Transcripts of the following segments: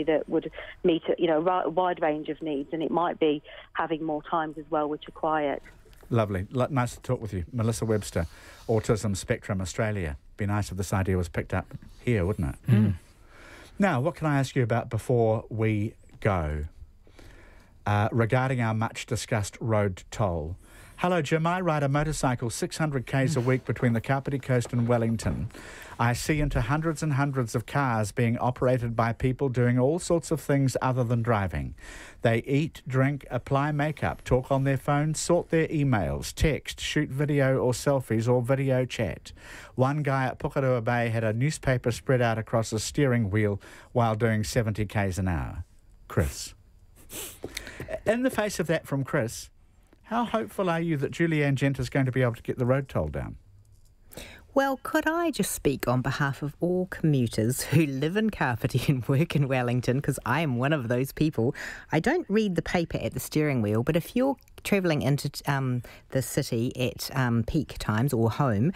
that would meet a wide range of needs, and it might be having more times as well, which are quiet. Lovely. Nice to talk with you. Melissa Webster, Autism Spectrum Australia. Be nice if this idea was picked up here, wouldn't it? Mm. Now, what can I ask you about before we go? Regarding our much-discussed road toll. Hello, Jim. I ride a motorcycle 600 k's a week between the Kapiti Coast and Wellington. I see into hundreds and hundreds of cars being operated by people doing all sorts of things other than driving. They eat, drink, apply makeup, talk on their phones, sort their emails, text, shoot video or selfies or video chat. One guy at Pukarua Bay had a newspaper spread out across a steering wheel while doing 70 k's an hour. Chris. In the face of that from Chris, how hopeful are you that Julianne Gent is going to be able to get the road toll down? Well, could I just speak on behalf of all commuters who live in Kapiti and work in Wellington, because I am one of those people. I don't read the paper at the steering wheel, but if you're travelling into the city at peak times or home,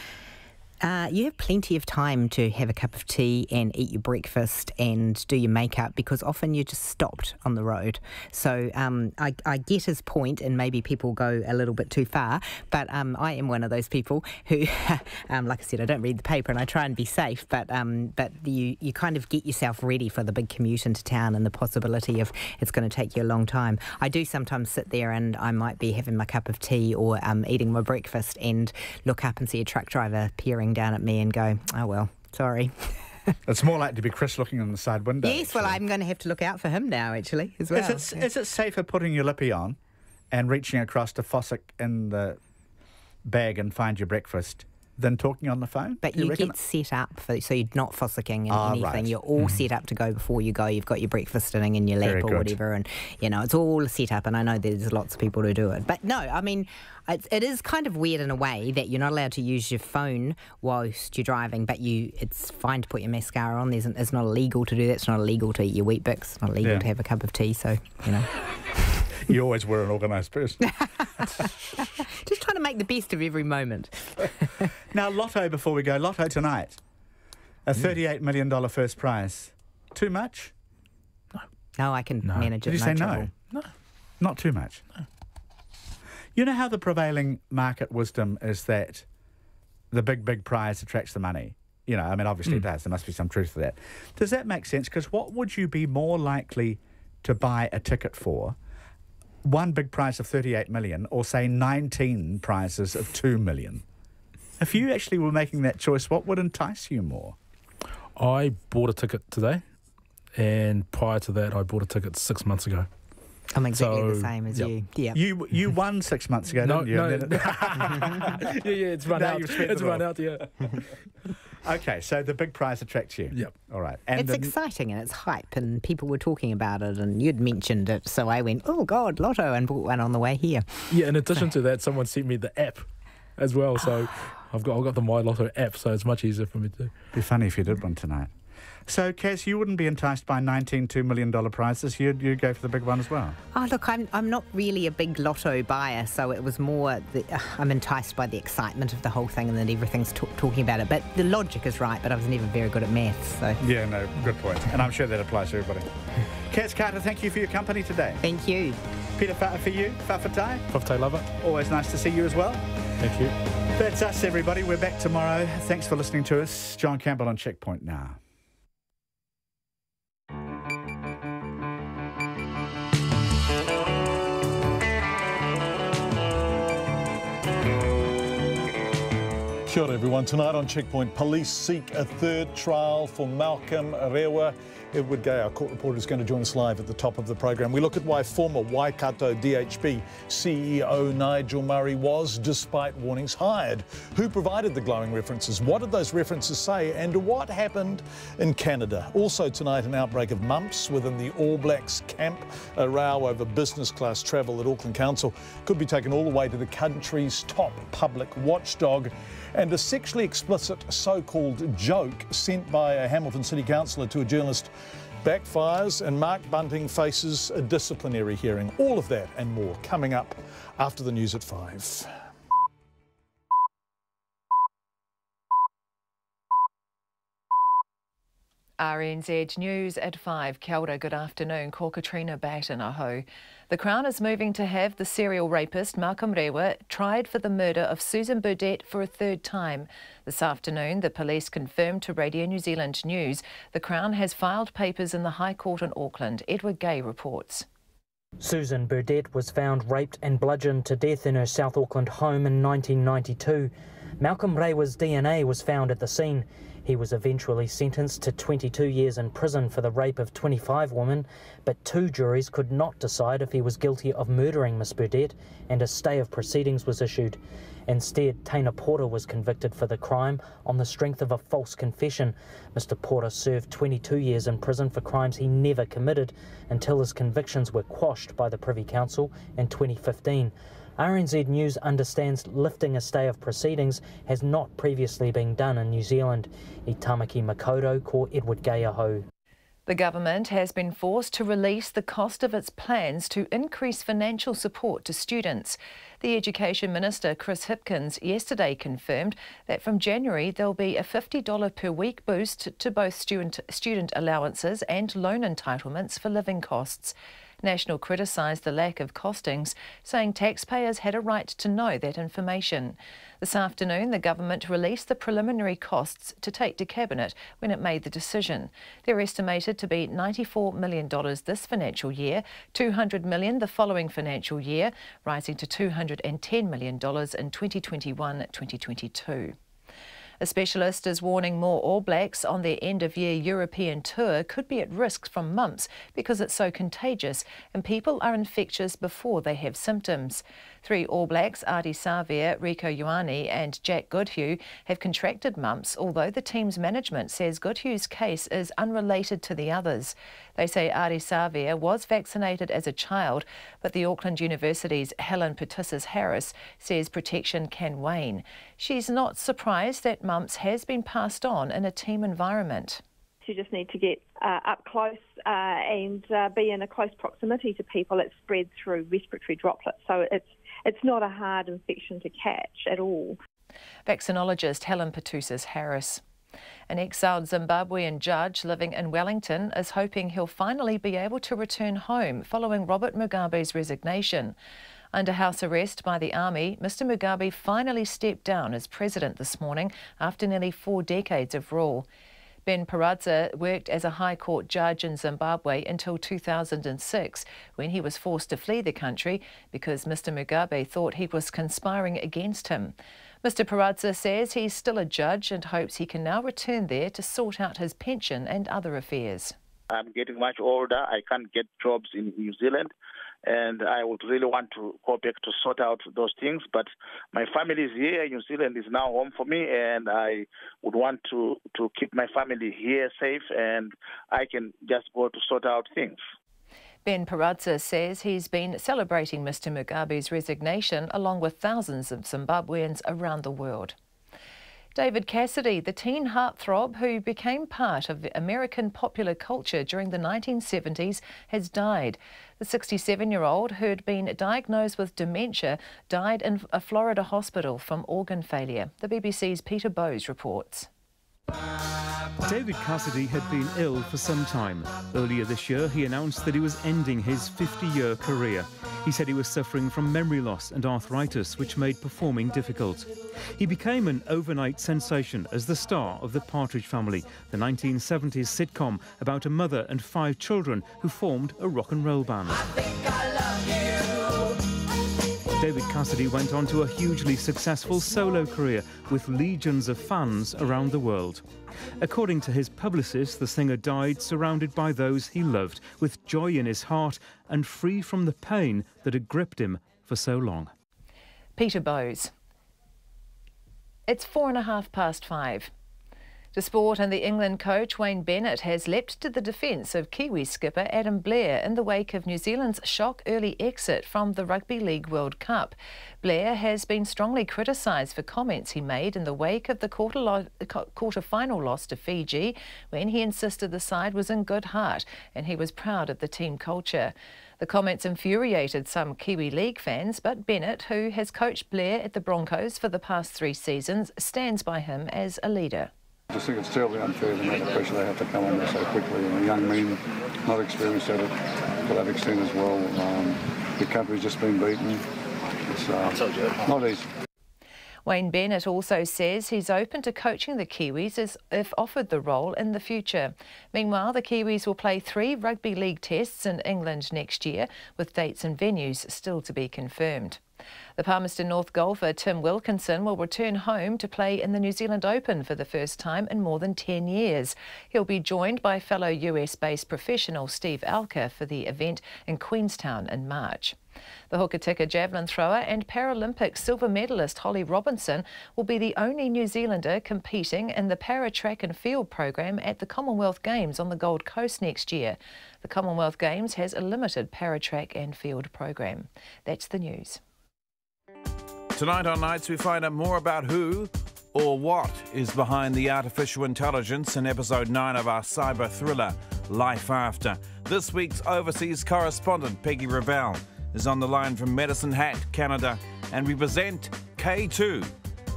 you have plenty of time to have a cup of tea and eat your breakfast and do your makeup, because often you're just stopped on the road. So I get his point, and maybe people go a little bit too far, but I am one of those people who, like I said, I don't read the paper and I try and be safe, but you kind of get yourself ready for the big commute into town and the possibility of it's going to take you a long time. I do sometimes sit there and I might be having my cup of tea or eating my breakfast and look up and see a truck driver peering down at me and go, oh well, sorry. It's more likely to be Chris looking on the side window. Yes, actually. well, I'm going to have to look out for him now, actually, as well. Is it safer putting your lippy on and reaching across to Fossick in the bag and find your breakfast than talking on the phone? But you get set up, so you're not fossicking and anything. Right. You're all set up to go before you go. You've got your breakfast sitting in your lap or whatever, and, it's all set up, and I know there's lots of people who do it. But no, I mean, it is kind of weird in a way that you're not allowed to use your phone whilst you're driving, but it's fine to put your mascara on. It's not illegal to do that. It's not illegal to eat your Weet Bix. It's not illegal to have a cup of tea, so, You always were an organised person. Just trying to make the best of every moment. Now, Lotto, before we go. Lotto tonight. A $38 million first prize. Too much? No, I can manage it. Did you say trouble. no? Not too much? No. You know how the prevailing market wisdom is that the big prize attracts the money? Obviously it does. There must be some truth to that. Does that make sense? Because what would you be more likely to buy a ticket for? One big prize of 38 million, or say 19 prizes of 2 million. If you actually were making that choice, what would entice you more? I bought a ticket today, and prior to that, I bought a ticket 6 months ago. I'm exactly the same as you. Yeah. You won 6 months ago, didn't you? No. It's run out. It's run out, yeah. Okay, so the big prize attracts you. Yep. All right. And it's exciting and it's hype, and people were talking about it, and you'd mentioned it, so I went, oh God, Lotto, and bought one on the way here. Yeah, in addition to that, someone sent me the app as well, so I've got the My Lotto app, so it's much easier for me to. It'd be funny if you did one tonight. So, Cass, you wouldn't be enticed by $2 million prizes. You'd go for the big one as well. Oh, look, I'm not really a big Lotto buyer, so it was more I'm enticed by the excitement of the whole thing and that everything's talking about it. But the logic is right, but I was never very good at maths, so... Yeah, no, good point. And I'm sure that applies to everybody. Cass Carter, thank you for your company today. Thank you. Peter Fata for you. Fafatai. Fafatai, love it. Always nice to see you as well. Thank you. That's us, everybody. We're back tomorrow. Thanks for listening to us. John Campbell on Checkpoint now. Kia ora everyone. Tonight on Checkpoint, police seek a third trial for Malcolm Rewa. Edward Gay, our court reporter, is going to join us live at the top of the program. We look at why former Waikato DHB CEO Nigel Murray was, despite warnings, hired. Who provided the glowing references? What did those references say? And what happened in Canada? Also tonight, an outbreak of mumps within the All Blacks camp. A row over business class travel at Auckland Council could be taken all the way to the country's top public watchdog. And a sexually explicit so-called joke sent by a Hamilton City councillor to a journalist backfires, and Mark Bunting faces a disciplinary hearing. All of that and more coming up after the news at 5. RNZ News at 5. Kia ora, good afternoon. Ko Katrina Batten aho. The Crown is moving to have the serial rapist Malcolm Rewa tried for the murder of Susan Burdett for a third time. This afternoon, the police confirmed to Radio New Zealand News the Crown has filed papers in the High Court in Auckland. Edward Gay reports. Susan Burdett was found raped and bludgeoned to death in her South Auckland home in 1992. Malcolm Rewa's DNA was found at the scene. He was eventually sentenced to 22 years in prison for the rape of 25 women, but 2 juries could not decide if he was guilty of murdering Miss Burdett, and a stay of proceedings was issued. Instead, Taina Porter was convicted for the crime on the strength of a false confession. Mr Porter served 22 years in prison for crimes he never committed until his convictions were quashed by the Privy Council in 2015. RNZ News understands lifting a stay of proceedings has not previously been done in New Zealand. I Tamaki Makoto ko Edward Gay aho. The government has been forced to release the cost of its plans to increase financial support to students. The Education Minister, Chris Hipkins, yesterday confirmed that from January there'll be a $50 per week boost to both student allowances and loan entitlements for living costs. National criticised the lack of costings, saying taxpayers had a right to know that information. This afternoon, the government released the preliminary costs to take to Cabinet when it made the decision. They're estimated to be $94 million this financial year, $200 million the following financial year, rising to $210 million in 2021-2022. A specialist is warning more All Blacks on their end-of-year European tour could be at risk from mumps because it's so contagious and people are infectious before they have symptoms. 3 All Blacks, Ardie Savea, Rieko Ioane and Jack Goodhue, have contracted mumps, although the team's management says Goodhue's case is unrelated to the others. They say Ardie Savea was vaccinated as a child, but the Auckland University's Helen Pertussis-Harris says protection can wane. She's not surprised that mumps has been passed on in a team environment. You just need to get up close and be in a close proximity to people. It spreads through respiratory droplets, so it's not a hard infection to catch at all. Vaccinologist Helen Pertussis-Harris. An exiled Zimbabwean judge living in Wellington is hoping he'll finally be able to return home following Robert Mugabe's resignation. Under house arrest by the army, Mr Mugabe finally stepped down as president this morning after nearly 4 decades of rule. Ben Paradza worked as a High Court judge in Zimbabwe until 2006, when he was forced to flee the country because Mr Mugabe thought he was conspiring against him. Mr Paradza says he's still a judge and hopes he can now return there to sort out his pension and other affairs. I'm getting much older. I can't get jobs in New Zealand, and I would really want to go back to sort out those things. But my family is here. New Zealand is now home for me, and I would want to keep my family here safe, and I can just go to sort out things. Ben Paradza says he's been celebrating Mr Mugabe's resignation along with thousands of Zimbabweans around the world. David Cassidy, the teen heartthrob who became part of American popular culture during the 1970s, has died. The 67-year-old, who had been diagnosed with dementia, died in a Florida hospital from organ failure. The BBC's Peter Bowes reports. David Cassidy had been ill for some time. Earlier this year, he announced that he was ending his 50-year career. He said he was suffering from memory loss and arthritis, which made performing difficult. He became an overnight sensation as the star of The Partridge Family, the 1970s sitcom about a mother and 5 children who formed a rock and roll band. David Cassidy went on to a hugely successful solo career with legions of fans around the world. According to his publicist, the singer died surrounded by those he loved, with joy in his heart and free from the pain that had gripped him for so long. Peter Bowes. It's 5:04. To sport, and the England coach Wayne Bennett has leapt to the defence of Kiwi skipper Adam Blair in the wake of New Zealand's shock early exit from the Rugby League World Cup. Blair has been strongly criticised for comments he made in the wake of the quarter-final loss to Fiji, when he insisted the side was in good heart and he was proud of the team culture. The comments infuriated some Kiwi League fans, but Bennett, who has coached Blair at the Broncos for the past 3 seasons, stands by him as a leader. I just think it's terribly unfair the amount of pressure they have to come under so quickly, and the young men not experienced at it to that extent as well. The country's just been beaten. It's not easy. Wayne Bennett also says he's open to coaching the Kiwis if offered the role in the future. Meanwhile, the Kiwis will play 3 rugby league tests in England next year, with dates and venues still to be confirmed. The Palmerston North golfer Tim Wilkinson will return home to play in the New Zealand Open for the first time in more than 10 years. He'll be joined by fellow US-based professional Steve Alker for the event in Queenstown in March. The Hokitika javelin thrower and Paralympic silver medalist Holly Robinson will be the only New Zealander competing in the para track and field program at the Commonwealth Games on the Gold Coast next year. The Commonwealth Games has a limited para track and field program. That's the news. Tonight on Nights, we find out more about who or what is behind the artificial intelligence in episode 9 of our cyber thriller, Life After. This week's overseas correspondent, Peggy Ravel, is on the line from Medicine Hat, Canada, and we present K2.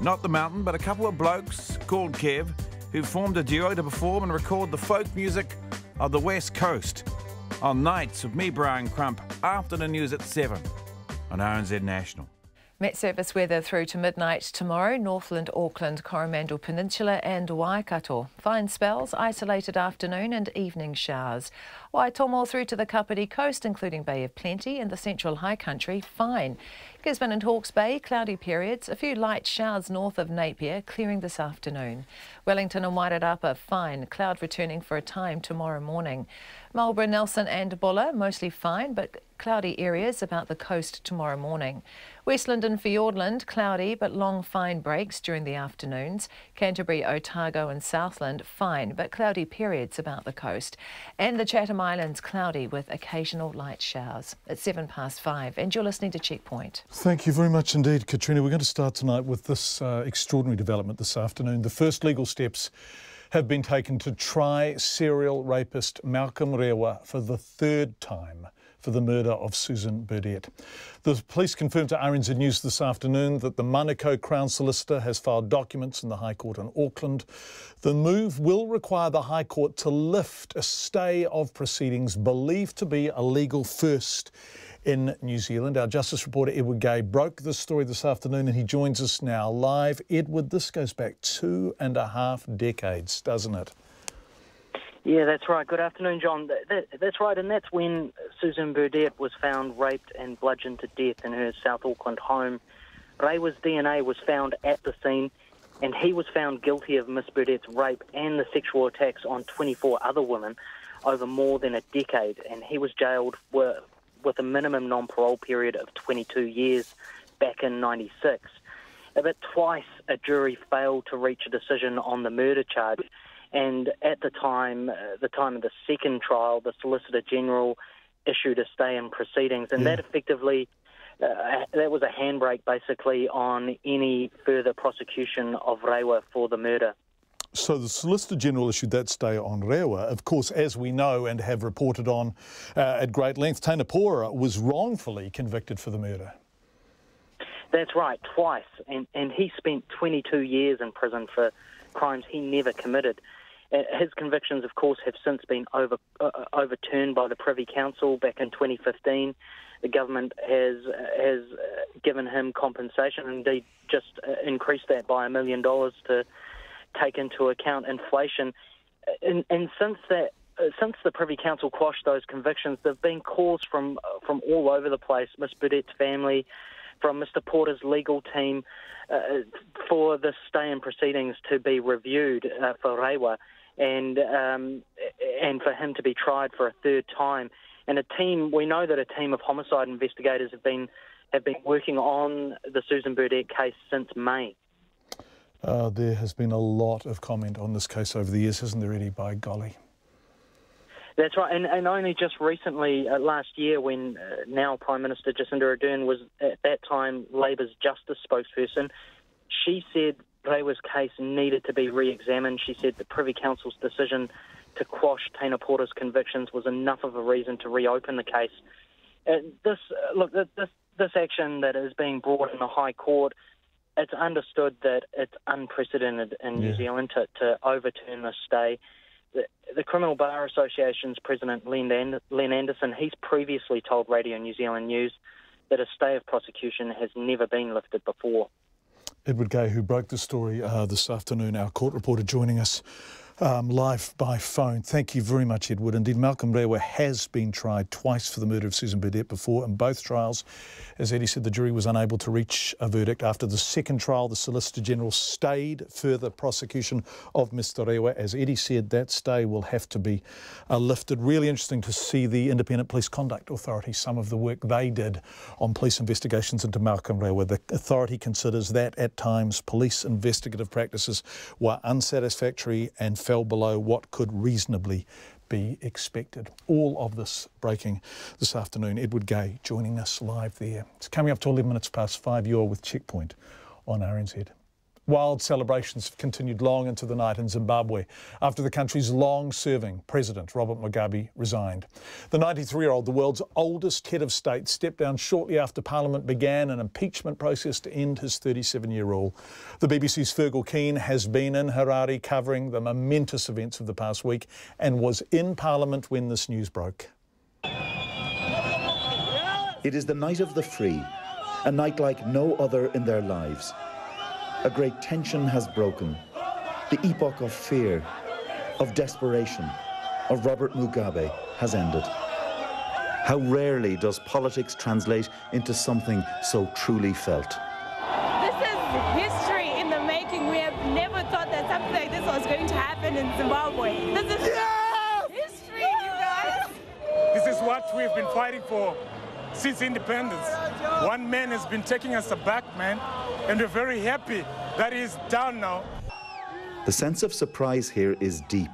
Not the mountain, but a couple of blokes called Kev who formed a duo to perform and record the folk music of the West Coast. On Nights with me, Brian Crump, after the news at 7 on RNZ National. Met service weather through to midnight tomorrow, Northland, Auckland, Coromandel Peninsula and Waikato. Fine spells, isolated afternoon and evening showers. Waitomo through to the Kapiti coast, including Bay of Plenty and the central high country, fine. Gisborne and Hawke's Bay, cloudy periods, a few light showers north of Napier, clearing this afternoon. Wellington and Wairarapa, fine, cloud returning for a time tomorrow morning. Marlborough, Nelson and Bulla, mostly fine, but cloudy areas about the coast tomorrow morning. Westland and Fiordland, cloudy but long fine breaks during the afternoons. Canterbury, Otago and Southland, fine but cloudy periods about the coast. And the Chatham Islands, cloudy with occasional light showers. It's 5:07 and you're listening to Checkpoint. Thank you very much indeed, Katrina. We're going to start tonight with this extraordinary development this afternoon. The first legal steps have been taken to try serial rapist Malcolm Rewa for the 3rd time for the murder of Susan Burdett. The police confirmed to RNZ News this afternoon that the Manukau Crown Solicitor has filed documents in the High Court in Auckland. The move will require the High Court to lift a stay of proceedings believed to be a legal first in New Zealand. Our Justice reporter Edward Gay broke this story this afternoon and he joins us now live. Edward, this goes back 2.5 decades, doesn't it? Yeah, that's right. Good afternoon, John. That's right, and that's when Susan Burdett was found raped and bludgeoned to death in her South Auckland home. Rewa's DNA was found at the scene, and he was found guilty of Miss Burdett's rape and the sexual attacks on 24 other women over more than a decade, and he was jailed with a minimum non-parole period of 22 years back in '96. But twice a jury failed to reach a decision on the murder charge. And at the time of the second trial, the Solicitor General issued a stay in proceedings, and that effectively, that was a handbrake basically on any further prosecution of Rewa for the murder. So the Solicitor General issued that stay on Rewa. Of course, as we know and have reported on at great length, Tēnā Pōra was wrongfully convicted for the murder. That's right, twice, and he spent 22 years in prison for crimes he never committed. His convictions, of course, have since been overturned by the Privy Council back in 2015. The government has given him compensation, and indeed just increased that by $1 million to take into account inflation. And since the Privy Council quashed those convictions, there have been calls from all over the place, Miss Burdett's family, from Mr Porter's legal team, for the stay in proceedings to be reviewed for Rewa and for him to be tried for a 3rd time. And we know that a team of homicide investigators have been working on the Susan Burdett case since May. There has been a lot of comment on this case over the years, hasn't there, Eddie, by golly? That's right, and only just recently, last year, when now Prime Minister Jacinda Ardern was at that time Labour's justice spokesperson, she said Rewa's case needed to be re-examined. She said the Privy Council's decision to quash Tēnā Pōra's convictions was enough of a reason to reopen the case. This action that is being brought in the High Court it's understood that it's unprecedented in New Zealand to overturn this stay. The Criminal Bar Association's president, Len Anderson, he's previously told Radio New Zealand News that a stay of prosecution has never been lifted before. Edward Gay, who broke the story this afternoon, our court reporter joining us live by phone. Thank you very much, Edward. Indeed, Malcolm Rewa has been tried twice for the murder of Susan Burdett before. In both trials, as Eddie said, the jury was unable to reach a verdict. After the second trial, the Solicitor General stayed further prosecution of Mr Rewa. As Eddie said, that stay will have to be lifted. Really interesting to see the Independent Police Conduct Authority, some of the work they did on police investigations into Malcolm Rewa. The authority considers that at times police investigative practices were unsatisfactory and fell below what could reasonably be expected. All of this breaking this afternoon. Edward Gay joining us live there. It's coming up to 11 minutes past 5. You're with Checkpoint on RNZ. Wild celebrations have continued long into the night in Zimbabwe after the country's long-serving president, Robert Mugabe, resigned. The 93-year-old, the world's oldest head of state, stepped down shortly after Parliament began an impeachment process to end his 37-year rule. The BBC's Fergal Keane has been in Harare covering the momentous events of the past week and was in Parliament when this news broke. It is the night of the free, a night like no other in their lives. A great tension has broken. The epoch of fear, of desperation, of Robert Mugabe has ended. How rarely does politics translate into something so truly felt. This is history in the making. We have never thought that something like this was going to happen in Zimbabwe. This is history, you guys. This is what we've been fighting for since independence. One man has been taking us aback, man, and we're very happy that he's down now. The sense of surprise here is deep.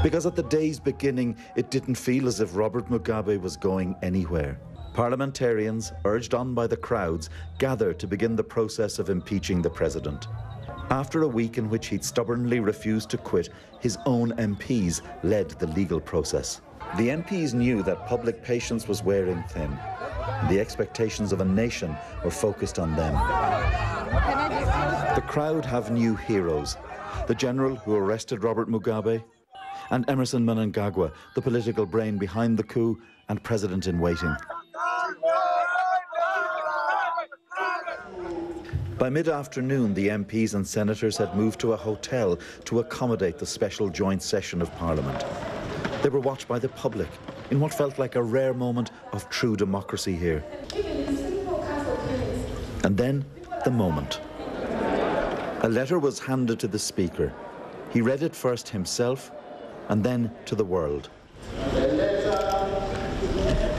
Because at the day's beginning, it didn't feel as if Robert Mugabe was going anywhere. Parliamentarians, urged on by the crowds, gathered to begin the process of impeaching the president. After a week in which he'd stubbornly refused to quit, his own MPs led the legal process. The MPs knew that public patience was wearing thin. The expectations of a nation were focused on them. The crowd have new heroes. The general who arrested Robert Mugabe, and Emmerson Mnangagwa, the political brain behind the coup and president-in-waiting. By mid-afternoon, the MPs and senators had moved to a hotel to accommodate the special joint session of Parliament. They were watched by the public in what felt like a rare moment of true democracy here. And then, the moment. A letter was handed to the Speaker. He read it first himself, and then to the world. A letter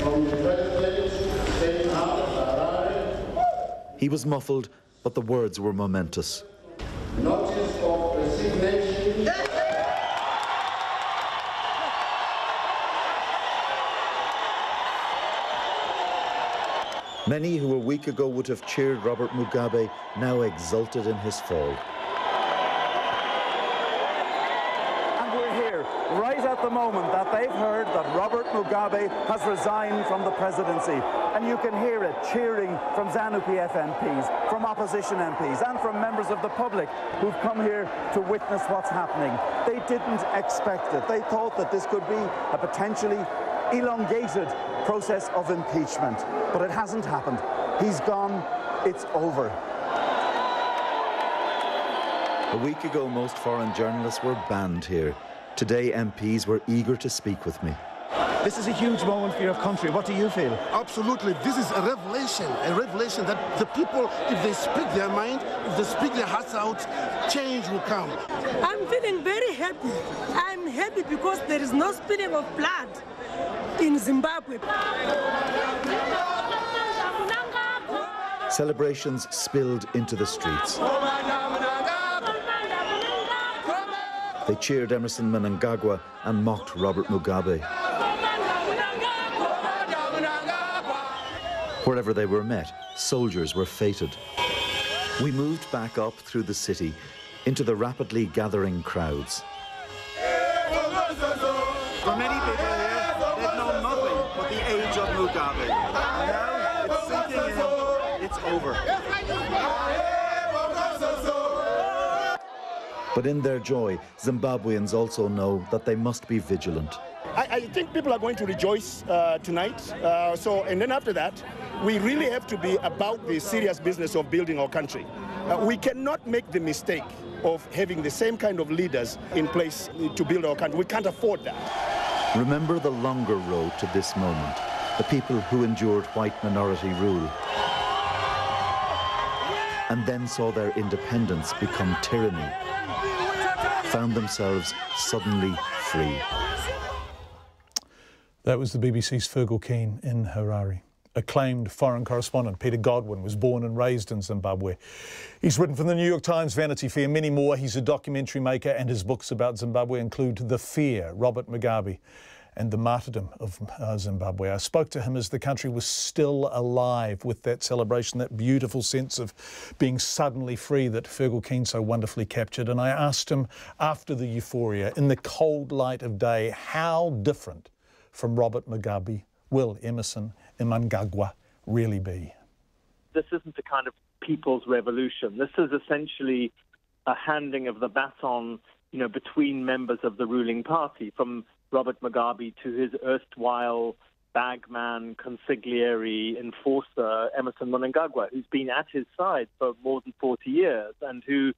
from the President State House, Harare. He was muffled, but the words were momentous. Notice of resignation. Many who a week ago would have cheered Robert Mugabe now exulted in his fall. And we're here right at the moment that they've heard that Robert Mugabe has resigned from the presidency. And you can hear it cheering from ZANU-PF MPs, from opposition MPs, and from members of the public who've come here to witness what's happening. They didn't expect it. They thought that this could be a potentially elongated process of impeachment, but it hasn't happened. He's gone, it's over. A week ago, most foreign journalists were banned here. Today, MPs were eager to speak with me. This is a huge moment for your country. What do you feel? Absolutely. This is a revelation that the people, if they speak their mind, if they speak their hearts out, change will come. I'm feeling very happy. I'm happy because there is no spilling of blood in Zimbabwe. Celebrations spilled into the streets. They cheered Emmerson Mnangagwa and mocked Robert Mugabe. Wherever they were met, soldiers were feted. We moved back up through the city into the rapidly gathering crowds. For many people here, they've known nothing but the age of Mugabe. Now it's sinking in. over. But in their joy, Zimbabweans also know that they must be vigilant. I think people are going to rejoice tonight. And then after that, we really have to be about the serious business of building our country. We cannot make the mistake of having the same kind of leaders in place to build our country. We can't afford that. Remember the longer road to this moment, the people who endured white minority rule and then saw their independence become tyranny, found themselves suddenly free. That was the BBC's Fergal Keane in Harare. Acclaimed foreign correspondent Peter Godwin was born and raised in Zimbabwe. He's written for the New York Times, Vanity Fair, many more. He's a documentary maker, and his books about Zimbabwe include The Fear, Robert Mugabe, and The Martyrdom of Zimbabwe. I spoke to him as the country was still alive with that celebration, that beautiful sense of being suddenly free that Fergal Keane so wonderfully captured. And I asked him, after the euphoria, in the cold light of day, how different from Robert Mugabe will Emerson Mnangagwa really be? This isn't a kind of people's revolution. This is essentially a handing of the baton, between members of the ruling party, from Robert Mugabe to his erstwhile bagman, consigliere, enforcer, Emerson Mnangagwa, who's been at his side for more than 40 years and who,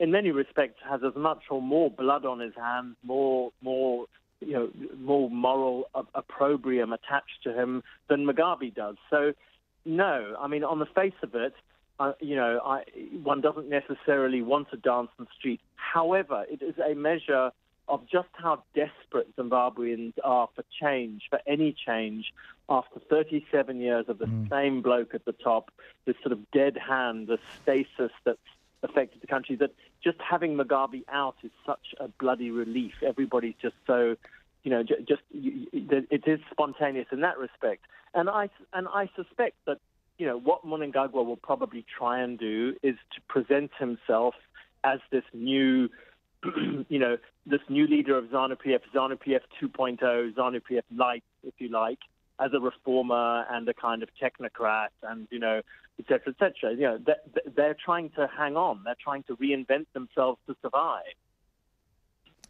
in many respects, has as much or more blood on his hands, more moral opprobrium attached to him than Mugabe does. So, no, on the face of it, one doesn't necessarily want to dance on the street. However, it is a measure of just how desperate Zimbabweans are for change, for any change, after 37 years of the same bloke at the top, this sort of dead hand, the stasis that's affected the country, that just having Mugabe out is such a bloody relief. Everybody's just so, it is spontaneous in that respect. And I suspect that, what Mnangagwa will probably try and do is to present himself as this new, this new leader of ZANU-PF 2.0, ZANU-PF light, if you like, as a reformer and a kind of technocrat and, et cetera, et cetera. They're trying to hang on. They're trying to reinvent themselves to survive.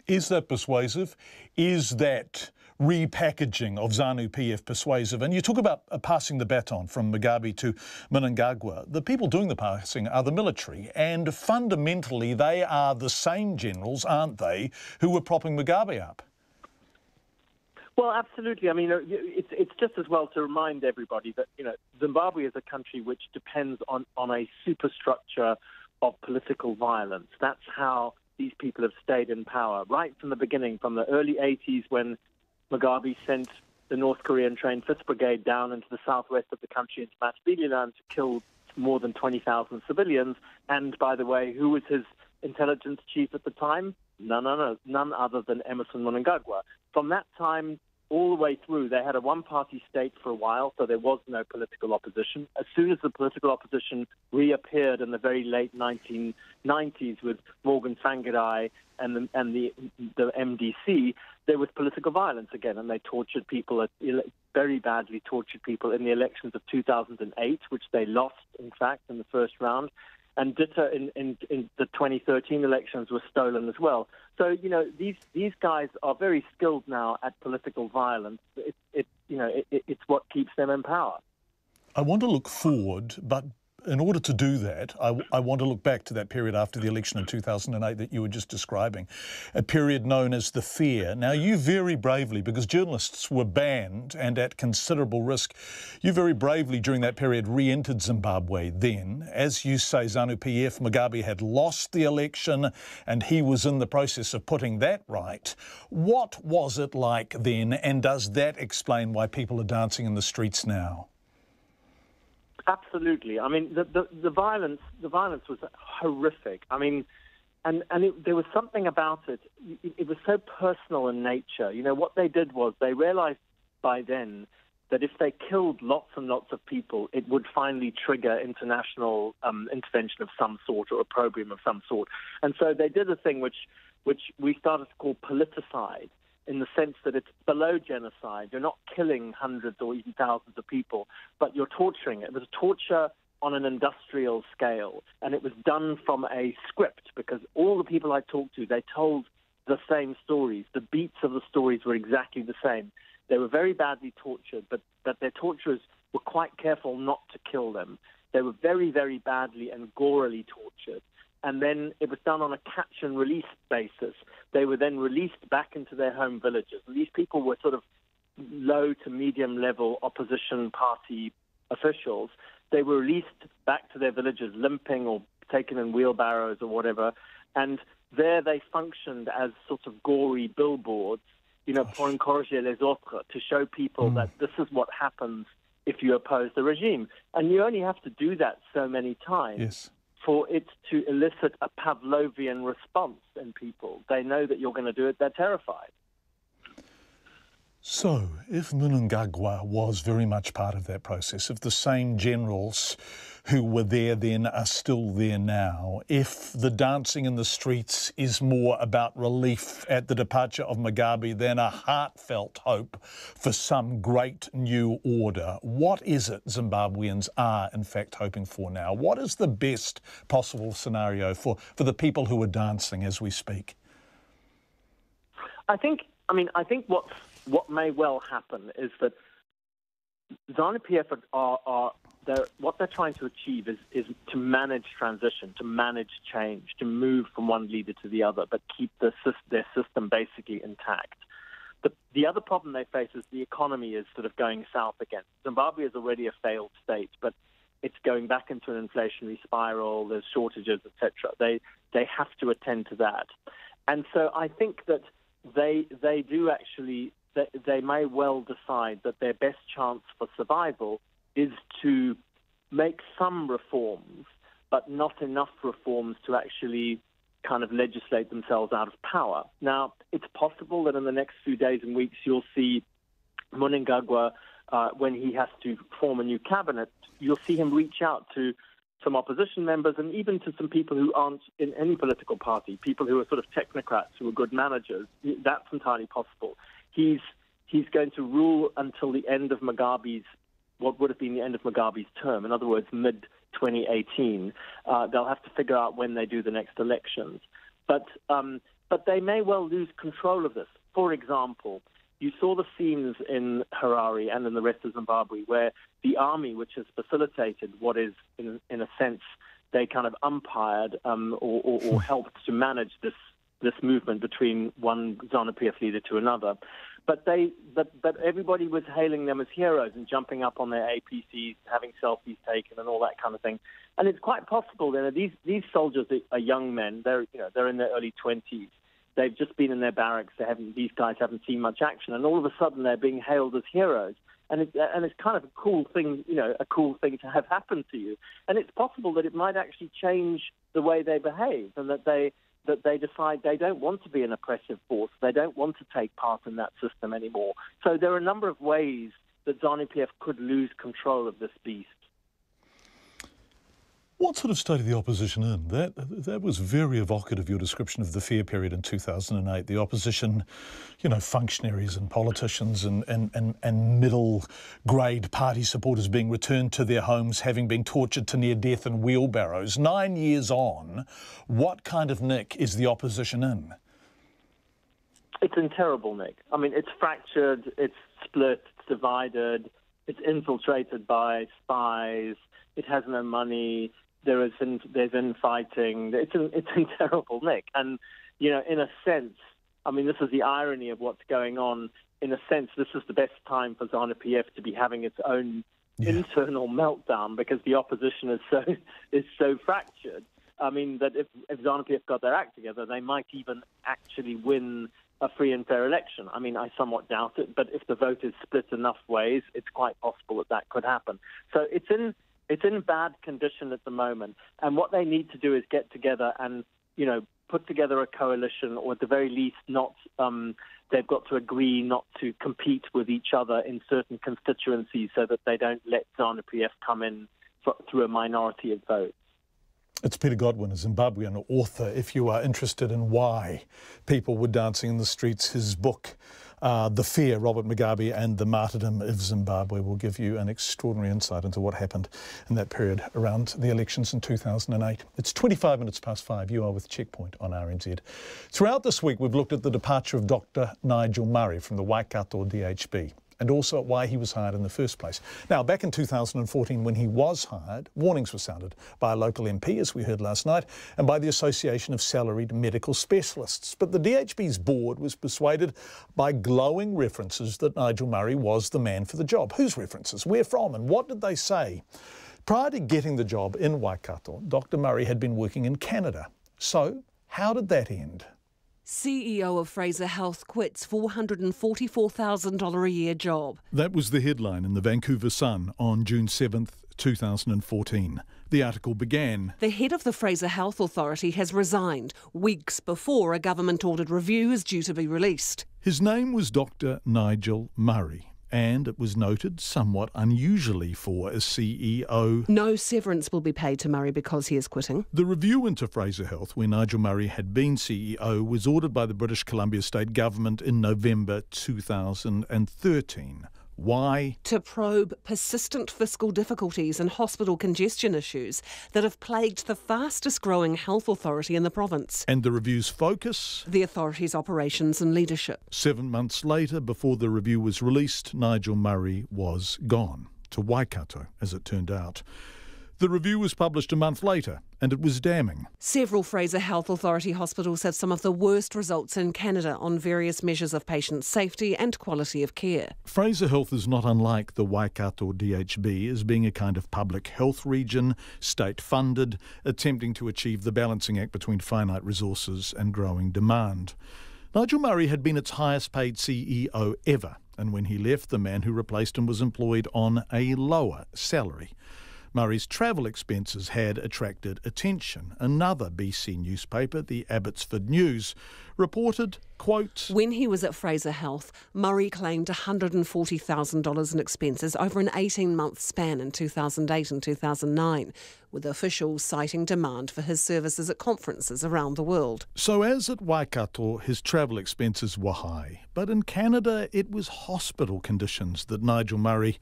Is that persuasive? Is that repackaging of ZANU-PF persuasive? And you talk about passing the baton from Mugabe to Mnangagwa. The people doing the passing are the military, and fundamentally they are the same generals, aren't they, who were propping Mugabe up? Well, absolutely. It's just as well to remind everybody that, Zimbabwe is a country which depends on a superstructure of political violence. That's how these people have stayed in power, right from the beginning, from the early 80s when Mugabe sent the North Korean trained 5th Brigade down into the southwest of the country, into Matabeleland, to kill more than 20,000 civilians. And, by the way, who was his intelligence chief at the time? None other than Emerson Mnangagwa. From that time all the way through, they had a one-party state for a while, so there was no political opposition. As soon as the political opposition reappeared in the very late 1990s with Morgan Tsvangirai and the MDC, there was political violence again, and they tortured people, very badly tortured people in the elections of 2008, which they lost, in fact, in the first round. And ditto in the 2013 elections were stolen as well. So, these guys are very skilled now at political violence. It's what keeps them in power. I want to look forward, but in order to do that, I want to look back to that period after the election in 2008 that you were just describing, a period known as the Fear. Now, you very bravely, because journalists were banned and at considerable risk, you very bravely during that period re-entered Zimbabwe then. As you say, ZANU-PF, Mugabe had lost the election and he was in the process of putting that right. What was it like then, and does that explain why people are dancing in the streets now? Absolutely. The violence was horrific. There was something about it. It was so personal in nature. What they did was they realized by then that if they killed lots and lots of people, it would finally trigger international intervention of some sort or opprobrium of some sort. And so they did a thing which we started to call politicide, in the sense that it's below genocide. You're not killing hundreds or even thousands of people, but you're torturing. It was torture on an industrial scale, and it was done from a script because all the people I talked to, they told the same stories. The beats of the stories were exactly the same. They were very badly tortured, but their torturers were quite careful not to kill them. They were very, very badly and gorily tortured. And then it was done on a catch and release basis. They were then released back into their home villages. And these people were sort of low to medium level opposition party officials. They were released back to their villages, limping or taken in wheelbarrows or whatever. And there they functioned as sort of gory billboards, pour encourager les autres, to show people that this is what happens if you oppose the regime. And you only have to do that so many times for it to elicit a Pavlovian response in people. They know that you're going to do it. They're terrified. So, if Mnangagwa was very much part of that process, if the same generals who were there then are still there now, if the dancing in the streets is more about relief at the departure of Mugabe than a heartfelt hope for some great new order, what is it Zimbabweans are in fact hoping for now? What is the best possible scenario for the people who are dancing as we speak? I think what may well happen is that ZANU-PF what they're trying to achieve is to manage transition, to manage change, to move from one leader to the other, but keep their system basically intact. The other problem they face is the economy is sort of going south again. Zimbabwe is already a failed state, but it's going back into an inflationary spiral. There's shortages, etc. They have to attend to that, and so I think that they do actually. They may well decide that their best chance for survival is to make some reforms, but not enough reforms to actually kind of legislate themselves out of power. Now, it's possible that in the next few days and weeks you'll see Mnangagwa, when he has to form a new cabinet, you'll see him reach out to some opposition members and even to some people who aren't in any political party, people who are sort of technocrats who are good managers. That's entirely possible. He's going to rule until the end of what would have been the end of Mugabe's term. In other words, mid-2018. They'll have to figure out when they do the next elections. But they may well lose control of this. For example, you saw the scenes in Harare and in the rest of Zimbabwe where the army, which has facilitated what is, in a sense, they kind of umpired or helped to manage this movement between one ZANU-PF leader to another. But everybody was hailing them as heroes and jumping up on their APCs, having selfies taken and all that kind of thing. And it's quite possible that these soldiers are young men. They're in their early 20s. They've just been in their barracks. These guys haven't seen much action, and all of a sudden they're being hailed as heroes. And it's kind of a cool thing, a cool thing to have happen to you. And it's possible that it might actually change the way they behave, and that they decide they don't want to be an oppressive force. They don't want to take part in that system anymore. So there are a number of ways that ZANU-PF could lose control of this beast. What sort of state of the opposition in? That was very evocative, your description of the fear period in 2008. The opposition, functionaries and politicians and middle-grade party supporters being returned to their homes, having been tortured to near death in wheelbarrows. 9 years on, what kind of nick is the opposition in? It's in terrible nick. I mean, it's fractured, it's split, it's divided, it's infiltrated by spies, it has no money. There's infighting. It's in terrible nick. And, in a sense, I mean, this is the irony of what's going on. In a sense, this is the best time for ZANU-PF to be having its own internal meltdown because the opposition is so fractured. I mean, that if ZANU-PF got their act together, they might even actually win a free and fair election. I mean, I somewhat doubt it, but if the vote is split enough ways, it's quite possible that could happen. So it's in bad condition at the moment, and what they need to do is get together and, put together a coalition, or at the very least they've got to agree not to compete with each other in certain constituencies so that they don't let ZANU-PF come in through a minority of votes. It's Peter Godwin, a Zimbabwean author. If you are interested in why people were dancing in the streets, his book, the fear, Robert Mugabe and the martyrdom of Zimbabwe. Will give you an extraordinary insight into what happened in that period around the elections in 2008. It's 25 minutes past 5. You are with Checkpoint on RNZ. Throughout this week, we've looked at the departure of Dr. Nigel Murray from the Waikato DHB, and also at why he was hired in the first place. Now, back in 2014, when he was hired, warnings were sounded by a local MP, as we heard last night, and by the Association of Salaried Medical Specialists. But the DHB's board was persuaded by glowing references that Nigel Murray was the man for the job. Whose references? Where from? And what did they say? Prior to getting the job in Waikato, Dr. Murray had been working in Canada. So, how did that end? CEO of Fraser Health quits $444,000 a year job. That was the headline in the Vancouver Sun on June 7th, 2014. The article began, The head of the Fraser Health Authority has resigned weeks before a government-ordered review is due to be released. His name was Dr. Nigel Murray, and it was noted somewhat unusually for a CEO. No severance will be paid to Murray because he is quitting. The review into Fraser Health, where Nigel Murray had been CEO, was ordered by the British Columbia State Government in November 2013. Why? To probe persistent fiscal difficulties and hospital congestion issues that have plagued the fastest growing health authority in the province. And the review's focus? The authority's operations and leadership. 7 months later, before the review was released, Nigel Murray was gone. To Waikato, as it turned out. The review was published a month later, and it was damning. Several Fraser Health Authority hospitals have some of the worst results in Canada on various measures of patient safety and quality of care. Fraser Health is not unlike the Waikato DHB as being a kind of public health region, state-funded, attempting to achieve the balancing act between finite resources and growing demand. Nigel Murray had been its highest-paid CEO ever, and when he left, the man who replaced him was employed on a lower salary. Murray's travel expenses had attracted attention. Another BC newspaper, the Abbotsford News, reported, quote, When he was at Fraser Health, Murray claimed $140,000 in expenses over an 18-month span in 2008 and 2009, with officials citing demand for his services at conferences around the world. So as at Waikato, his travel expenses were high. But in Canada, it was hospital conditions that Nigel Murray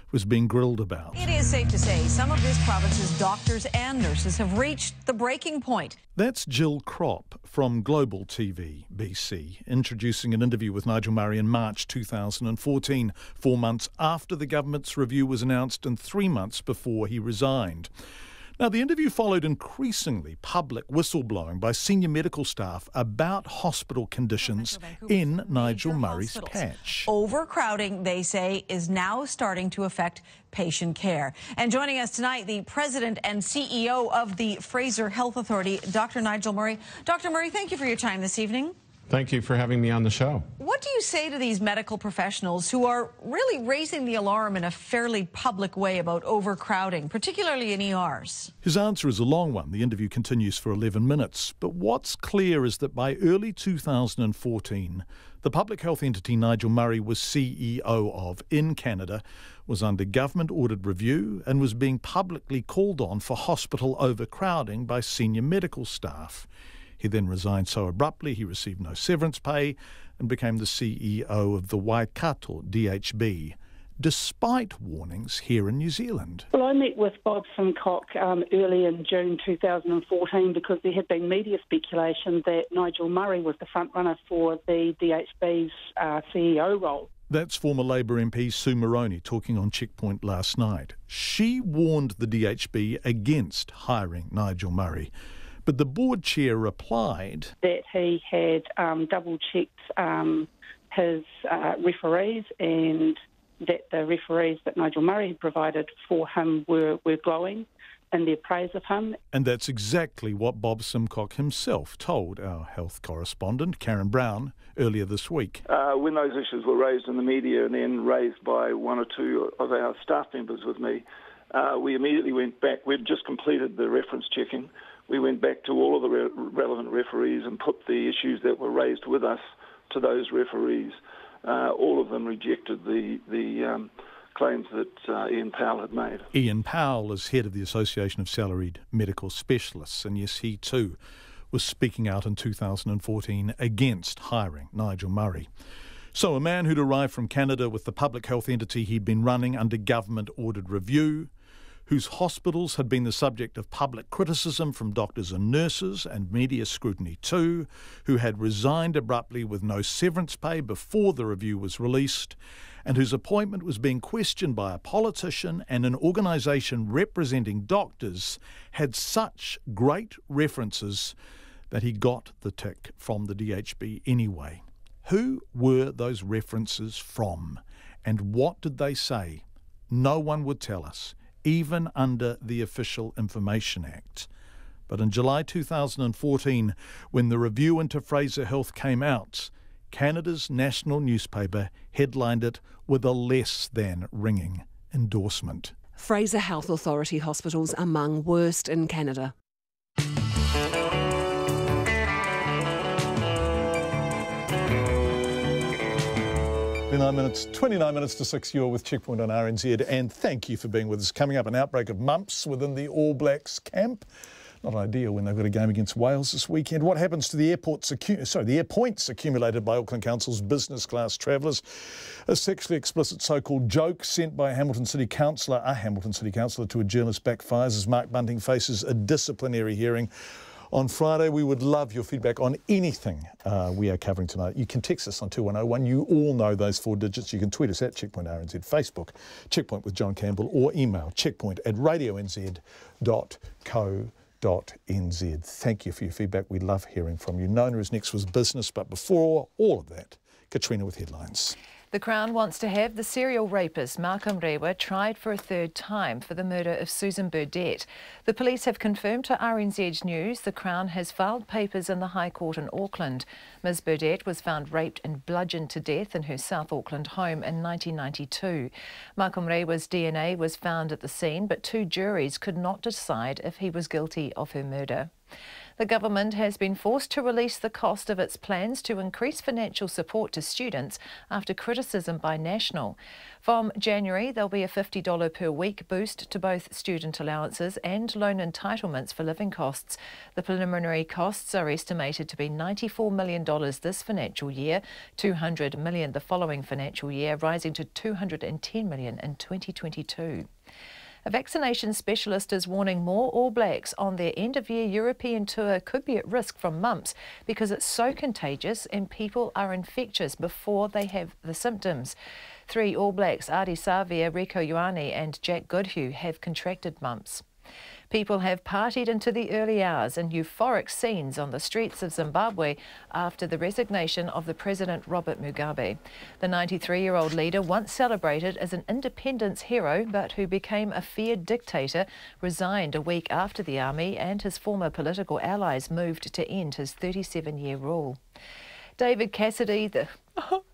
was being grilled about. It is safe to say some of this province's doctors and nurses have reached the breaking point. That's Jill Kropp from Global TV, BC, introducing an interview with Nigel Murray in March 2014, 4 months after the government's review was announced and 3 months before he resigned. Now, the interview followed increasingly public whistleblowing by senior medical staff about hospital conditions in Nigel Murray's patch. Overcrowding, they say, is now starting to affect patient care. And joining us tonight, the president and CEO of the Fraser Health Authority, Dr. Nigel Murray. Dr. Murray, thank you for your time this evening. Thank you for having me on the show. What do you say to these medical professionals who are really raising the alarm in a fairly public way about overcrowding, particularly in ERs? His answer is a long one. The interview continues for 11 minutes. But what's clear is that by early 2014, the public health entity Nigel Murray was CEO of in Canada was under government-ordered review and was being publicly called on for hospital overcrowding by senior medical staff. He then resigned so abruptly he received no severance pay and became the CEO of the Waikato DHB, despite warnings here in New Zealand. Well, I met with Bob Simcock early in June 2014 because there had been media speculation that Nigel Murray was the frontrunner for the DHB's CEO role. That's former Labour MP Sue Moroney talking on Checkpoint last night. She warned the DHB against hiring Nigel Murray. But the board chair replied that he had double-checked his referees and that the referees that Nigel Murray had provided for him were glowing in their praise of him. And that's exactly what Bob Simcock himself told our health correspondent, Karen Brown, earlier this week. When those issues were raised in the media and then raised by one or two of our staff members with me, we immediately went back. We'd just completed the reference checking. We went back to all of the relevant referees and put the issues that were raised with us to those referees. All of them rejected the claims that Ian Powell had made. Ian Powell is head of the Association of Salaried Medical Specialists, and yes, he too was speaking out in 2014 against hiring Nigel Murray. So a man who'd arrived from Canada with the public health entity he'd been running under government-ordered review, whose hospitals had been the subject of public criticism from doctors and nurses and media scrutiny too, who had resigned abruptly with no severance pay before the review was released, and whose appointment was being questioned by a politician and an organisation representing doctors, had such great references that he got the tick from the DHB anyway. Who were those references from? And what did they say? No one would tell us, even under the Official Information Act. But in July 2014, when the review into Fraser Health came out, Canada's national newspaper headlined it with a less than ringing endorsement. Fraser Health Authority hospitals among worst in Canada. 29 minutes to 6, you're with Checkpoint on RNZ, and thank you for being with us. Coming up, an outbreak of mumps within the All Blacks camp. Not ideal when they've got a game against Wales this weekend. What happens to the air points accumulated by Auckland Council's business class travellers? A sexually explicit so-called joke sent by a Hamilton City councillor to a journalist backfires as Mark Bunting faces a disciplinary hearing on Friday. We would love your feedback on anything we are covering tonight. You can text us on 2101. You all know those 4 digits. You can tweet us at Checkpoint RNZ, Facebook, Checkpoint with John Campbell, or email checkpoint@radionz.co.nz. Thank you for your feedback. We love hearing from you. Nona is next with business, but before all of that, Katrina with headlines. The Crown wants to have the serial rapist Malcolm Rewa tried for a 3rd time for the murder of Susan Burdett. The police have confirmed to RNZ News the Crown has filed papers in the High Court in Auckland. Ms Burdett was found raped and bludgeoned to death in her South Auckland home in 1992. Malcolm Rewa's DNA was found at the scene, but 2 juries could not decide if he was guilty of her murder. The government has been forced to release the cost of its plans to increase financial support to students after criticism by National. From January, there'll be a $50 per week boost to both student allowances and loan entitlements for living costs. The preliminary costs are estimated to be $94 million this financial year, $200 million the following financial year, rising to $210 million in 2022. A vaccination specialist is warning more All Blacks on their end-of-year European tour could be at risk from mumps because it's so contagious and people are infectious before they have the symptoms. 3 All Blacks, Ardie Savea, Rieko Ioane and Jack Goodhue, have contracted mumps. People have partied into the early hours in euphoric scenes on the streets of Zimbabwe after the resignation of the President Robert Mugabe. The 93-year-old leader, once celebrated as an independence hero but who became a feared dictator, resigned a week after the army and his former political allies moved to end his 37-year rule. David Cassidy,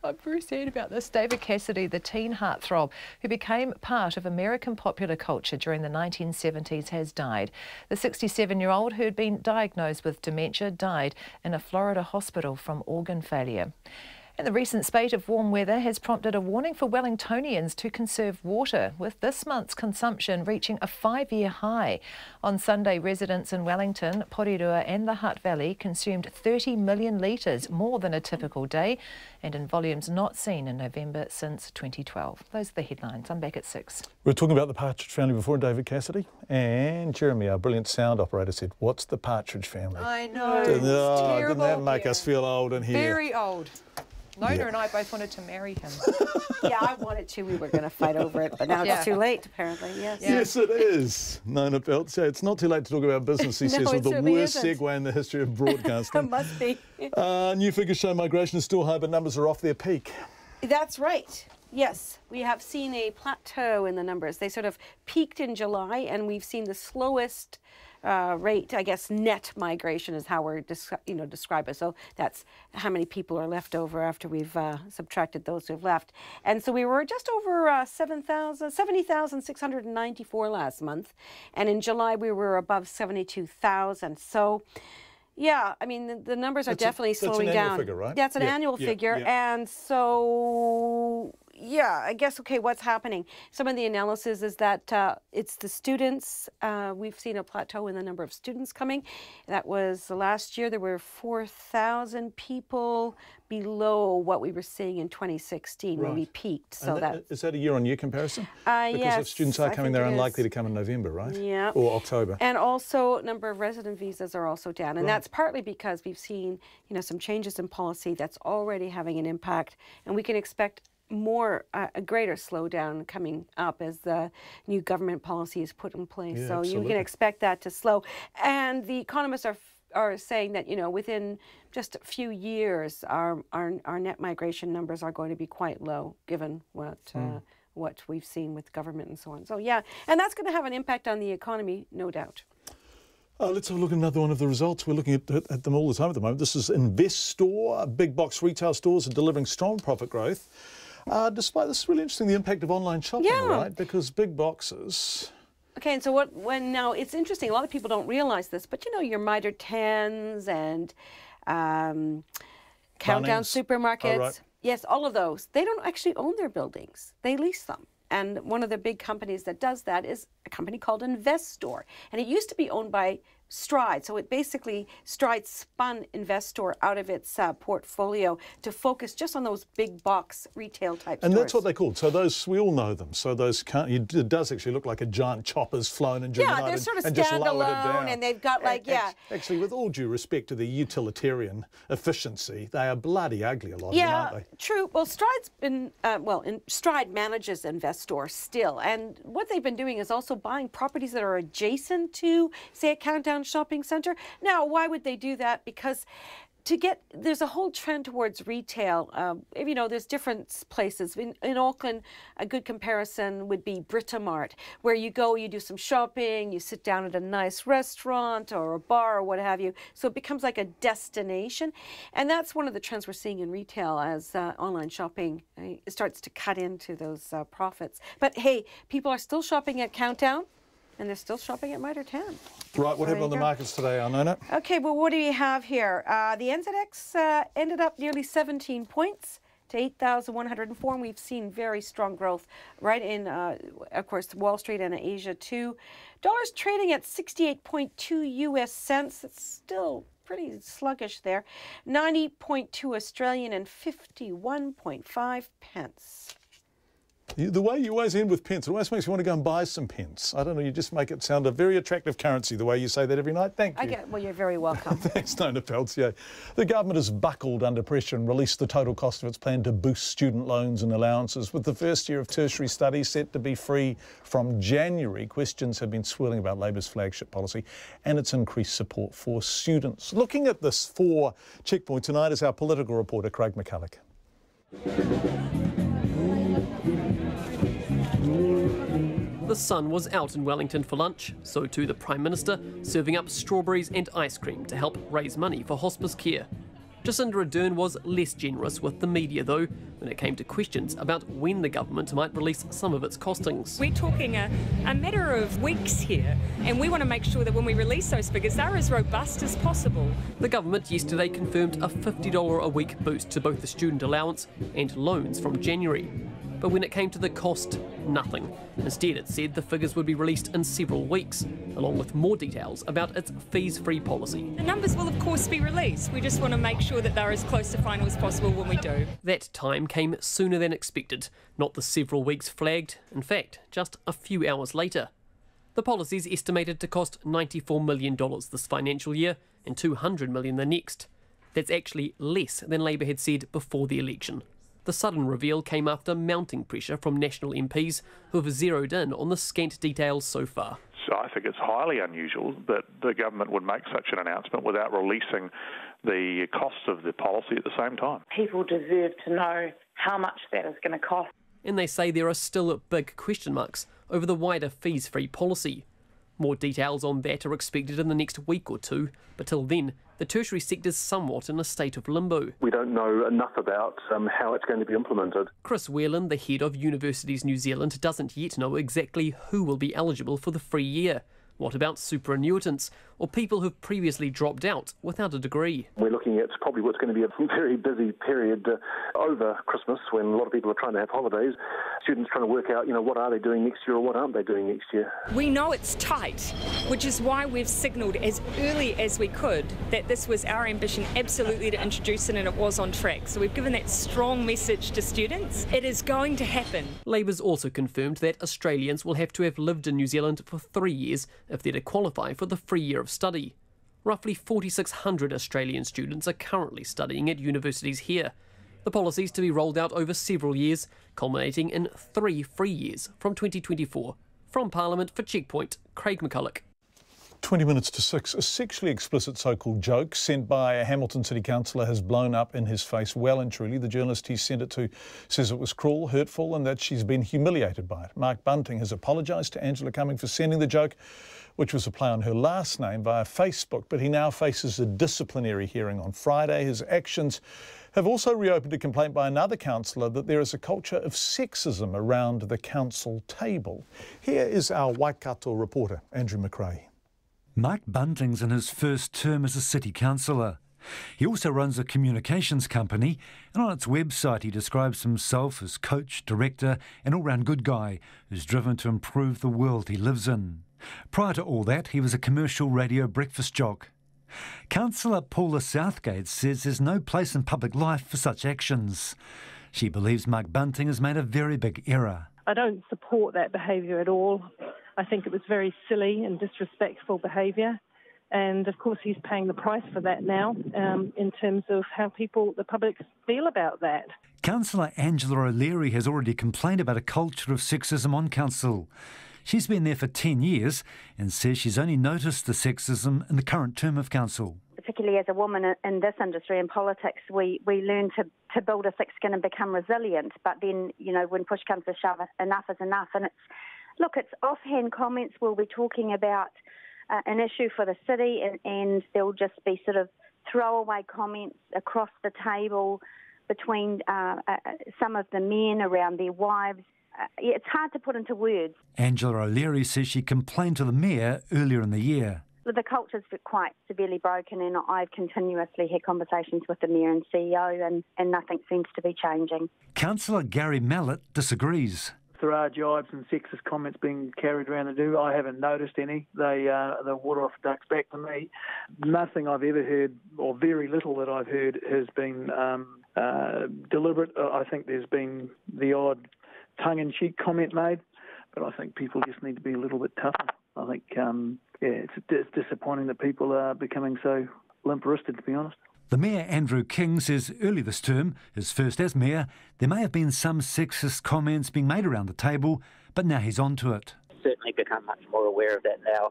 I'm very sad about this. David Cassidy, the teen heartthrob who became part of American popular culture during the 1970s, has died. The 67-year-old, who had been diagnosed with dementia, died in a Florida hospital from organ failure. And the recent spate of warm weather has prompted a warning for Wellingtonians to conserve water, with this month's consumption reaching a 5-year high. On Sunday, residents in Wellington, Porirua and the Hutt Valley consumed 30 million litres, more than a typical day, and in volumes not seen in November since 2012. Those are the headlines. I'm back at 6. We were talking about the Partridge Family before, David Cassidy, and Jeremy, our brilliant sound operator, said, "What's the Partridge Family?" I know. Didn't that make us feel old in here? Very old. Nona and I both wanted to marry him. Yeah, I wanted to. We were going to fight over it, but now it's too late, apparently. Yes. Yes, it is. Nona Peltz. It's not too late to talk about business, he says, with the worst segue in the history of broadcasting. It must be. New figures show migration is still high, but numbers are off their peak. That's right. Yes, we have seen a plateau in the numbers. They sort of peaked in July, and we've seen the slowest rate, I guess, net migration is how we're describe it. So that's how many people are left over after we've subtracted those who've left. And so we were just over 70,694 last month. And in July, we were above 72,000. So, yeah, I mean, the numbers are definitely slowing down. That's an annual figure, right? That's an annual figure. And so, yeah, I guess, okay, what's happening? Some of the analysis is that it's the students. We've seen a plateau in the number of students coming. That was last year, there were 4,000 people below what we were seeing in 2016 when we peaked. So is that a year-on-year comparison? Yes. Because if students are coming, they're unlikely to come in November, right? Yeah. Or October. And also, number of resident visas are also down. And that's partly because we've seen, some changes in policy that's already having an impact. And we can expect a greater slowdown coming up as the new government policy is put in place. Yeah, so absolutely. You can expect that to slow. And the economists are saying that, within just a few years, our net migration numbers are going to be quite low, given what we've seen with government and so on. So, yeah, and that's going to have an impact on the economy, no doubt. Let's have a look at another one of the results. We're looking at them all the time at the moment. This is Investor. Big box retail stores are delivering strong profit growth. Despite this, is really interesting, the impact of online shopping, right? Because big boxes... Okay, and so now it's interesting, a lot of people don't realise this, but your Mitre 10s and Countdown supermarkets, yes, all of those, they don't actually own their buildings, they lease them. And one of the big companies that does that is a company called Investor. And it used to be owned by Stride. So it basically, Stride spun Investor out of its portfolio to focus just on those big box retail type stores. And that's what they're called. So those, we all know them. So those, it does actually look like a giant chopper's flown into the night. Yeah, they're sort of and standalone and they've got Actually, with all due respect to the utilitarian efficiency, they are bloody ugly, a lot of them, aren't they? Yeah, true. Well, Stride's been, Stride manages Investor still. And what they've been doing is also buying properties that are adjacent to, say, a Countdown shopping centre. Now, why would they do that? Because there's a whole trend towards retail. There's different places. In Auckland, a good comparison would be Britomart, where you go, you do some shopping, you sit down at a nice restaurant or a bar or what have you. So it becomes like a destination. And that's one of the trends we're seeing in retail as online shopping starts to cut into those profits. But hey, people are still shopping at Countdown. And they're still shopping at Mitre 10. Right, what happened on the markets today, Arnona? Okay, well, what do you have here? The NZX ended up nearly 17 points to 8,104. And we've seen very strong growth right in, of course, Wall Street and Asia too. Dollars trading at 68.2 US cents. It's still pretty sluggish there. 90.2 Australian and 51.5 pence. The way you always end with pence, it always makes you want to go and buy some pence. I don't know, you just make it sound a very attractive currency, the way you say that every night. Thank you. Well, you're very welcome. Thanks, Nona Peltier. The government has buckled under pressure and released the total cost of its plan to boost student loans and allowances. With the first year of tertiary studies set to be free from January, questions have been swirling about Labor's flagship policy and its increased support for students. Looking at this for Checkpoint tonight is our political reporter, Craig McCulloch. The sun was out in Wellington for lunch, so too the Prime Minister, serving up strawberries and ice cream to help raise money for hospice care. Jacinda Ardern was less generous with the media, though, when it came to questions about when the government might release some of its costings. We're talking a matter of weeks here, and we want to make sure that when we release those figures, they're as robust as possible. The government yesterday confirmed a $50 a week boost to both the student allowance and loans from January. But when it came to the cost, nothing. Instead, it said the figures would be released in several weeks, along with more details about its fees-free policy. The numbers will, of course, be released. We just want to make sure that they're as close to final as possible when we do. That time came sooner than expected, not the several weeks flagged. In fact, just a few hours later. The policy is estimated to cost $94 million this financial year and $200 million the next. That's actually less than Labour had said before the election. The sudden reveal came after mounting pressure from National MPs who have zeroed in on the scant details so far. So I think it's highly unusual that the government would make such an announcement without releasing the cost of the policy at the same time. People deserve to know how much that is going to cost. And they say there are still big question marks over the wider fees-free policy. More details on that are expected in the next week or two, but till then, the tertiary sector's somewhat in a state of limbo. We don't know enough about how it's going to be implemented. Chris Whelan, the head of Universities New Zealand, doesn't yet know exactly who will be eligible for the free year. What about superannuitants or people who've previously dropped out without a degree? We're looking at probably what's going to be a very busy period over Christmas when a lot of people are trying to have holidays. Students trying to work out, what are they doing next year or what aren't they doing next year. We know it's tight, which is why we've signalled as early as we could that this was our ambition absolutely to introduce it, and it was on track. So we've given that strong message to students. It is going to happen. Labour's also confirmed that Australians will have to have lived in New Zealand for 3 years if they're to qualify for the free year of study. Roughly 4,600 Australian students are currently studying at universities here. The policy is to be rolled out over several years, culminating in 3 free years from 2024. From Parliament for Checkpoint, Craig McCulloch. 20 minutes to 6. A sexually explicit so-called joke sent by a Hamilton City councillor has blown up in his face well and truly. The journalist he sent it to says it was cruel, hurtful and that she's been humiliated by it. Mark Bunting has apologised to Angela Cumming for sending the joke, which was a play on her last name, via Facebook, but he now faces a disciplinary hearing on Friday. His actions have also reopened a complaint by another councillor that there is a culture of sexism around the council table. Here is our Waikato reporter, Andrew McRae. Mark Bunting's in his first term as a city councillor. He also runs a communications company, and on its website he describes himself as coach, director and all-round good guy who's driven to improve the world he lives in. Prior to all that, he was a commercial radio breakfast jock. Councillor Paula Southgate says there's no place in public life for such actions. She believes Mark Bunting has made a very big error. I don't support that behaviour at all. I think it was very silly and disrespectful behaviour. And of course he's paying the price for that now in terms of how the public feel about that. Councillor Angela O'Leary has already complained about a culture of sexism on council. She's been there for 10 years and says she's only noticed the sexism in the current term of council. Particularly as a woman in this industry, in politics, we learn to build a thick skin and become resilient. But then, when push comes to shove, enough is enough. And it's offhand comments. We'll be talking about an issue for the city and there'll just be sort of throwaway comments across the table between some of the men around their wives. It's hard to put into words. Angela O'Leary says she complained to the Mayor earlier in the year. The culture's quite severely broken and I've continuously had conversations with the Mayor and CEO and nothing seems to be changing. Councillor Gary Mallett disagrees. There are jibes and sexist comments being carried around the do. I haven't noticed any. They water off ducks back to me. Nothing I've ever heard, or very little that I've heard, has been deliberate. I think there's been the odd tongue-in-cheek comment made, but I think people just need to be a little bit tougher. I think, it's disappointing that people are becoming so limp-wristed, to be honest. The Mayor, Andrew King, says early this term, his first as Mayor, there may have been some sexist comments being made around the table, but now he's on to it. Certainly become much more aware of that now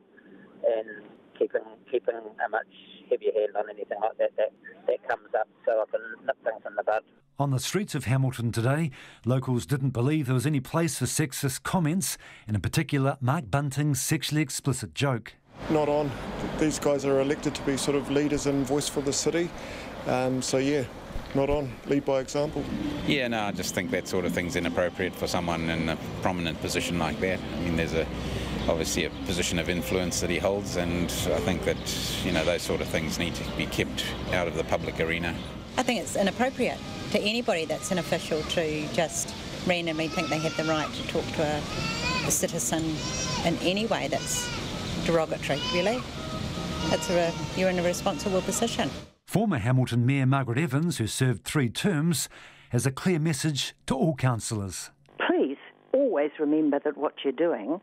and keeping a much heavier hand on anything like that comes up so I can nip things in the bud. On the streets of Hamilton today, locals didn't believe there was any place for sexist comments, and in particular Mark Bunting's sexually explicit joke. Not on. These guys are elected to be sort of leaders and voice for the city. Not on. Lead by example. Yeah, no, I just think that sort of thing's inappropriate for someone in a prominent position like that. I mean, there's obviously a position of influence that he holds, and I think that, those sort of things need to be kept out of the public arena. I think it's inappropriate to anybody that's an official to just randomly think they have the right to talk to a citizen in any way that's derogatory, really. You're in a responsible position. Former Hamilton Mayor Margaret Evans, who served 3 terms, has a clear message to all councillors. Please always remember that what you're doing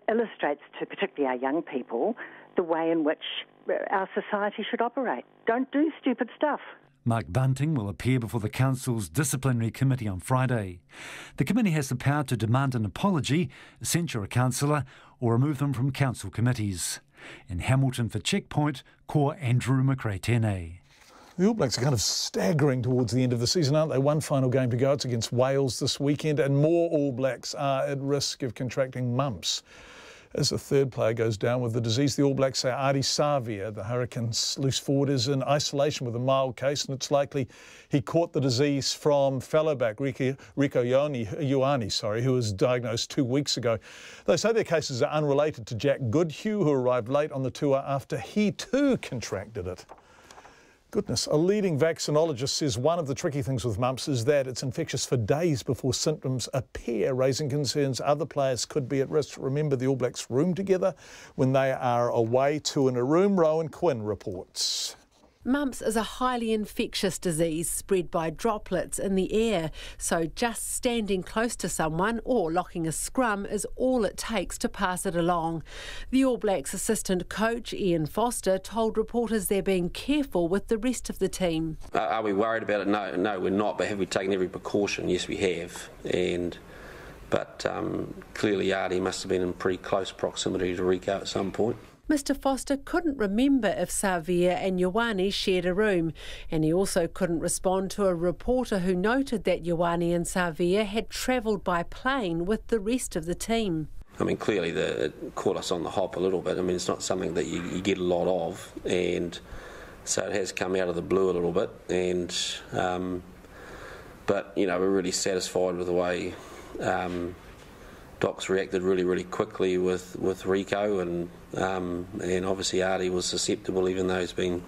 illustrates to particularly our young people the way in which our society should operate. Don't do stupid stuff. Mark Bunting will appear before the Council's Disciplinary Committee on Friday. The committee has the power to demand an apology, censure a councillor or remove them from council committees. In Hamilton for Checkpoint, Ko Andrew McRae. The All Blacks are kind of staggering towards the end of the season, aren't they? One final game to go. It's against Wales this weekend, and more All Blacks are at risk of contracting mumps. As the third player goes down with the disease, the All Blacks say Ardie Savea, the Hurricanes' loose forward, is in isolation with a mild case, and it's likely he caught the disease from fellow back Rico Ioane, who was diagnosed 2 weeks ago. They say their cases are unrelated to Jack Goodhue, who arrived late on the tour after he too contracted it. Goodness, a leading vaccinologist says one of the tricky things with mumps is that it's infectious for days before symptoms appear, raising concerns other players could be at risk. Remember, the All Blacks room together when they are away, two in a room. Rowan Quinn reports. Mumps is a highly infectious disease spread by droplets in the air, so just standing close to someone or locking a scrum is all it takes to pass it along. The All Blacks assistant coach Ian Foster told reporters they're being careful with the rest of the team. Are we worried about it? No, we're not, but have we taken every precaution? Yes, we have. But clearly Ardie must have been in pretty close proximity to Rico at some point. Mr Foster couldn't remember if Savea and Ioane shared a room, and he also couldn't respond to a reporter who noted that Ioane and Savea had travelled by plane with the rest of the team. I mean, clearly it caught us on the hop a little bit. I mean, it's not something that you get a lot of, and so it has come out of the blue a little bit. But you know, we're really satisfied with the way Doc's reacted really quickly with Rico, and obviously Ardie was susceptible, even though he's done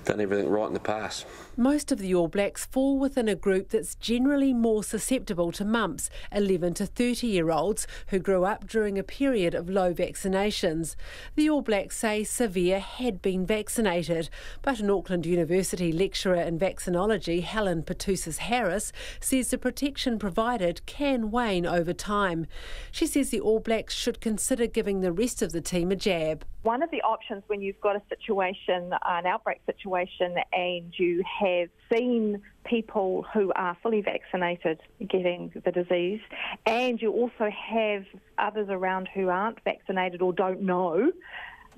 everything right in the past. Most of the All Blacks fall within a group that's generally more susceptible to mumps, 11 to 30-year-olds who grew up during a period of low vaccinations. The All Blacks say Savea had been vaccinated, but an Auckland University lecturer in vaccinology, Helen Patoussis-Harris, says the protection provided can wane over time. She says the All Blacks should consider giving the rest of the team a jab. One of the options when you've got a situation, an outbreak situation, and you have seen people who are fully vaccinated getting the disease, and you also have others around who aren't vaccinated or don't know,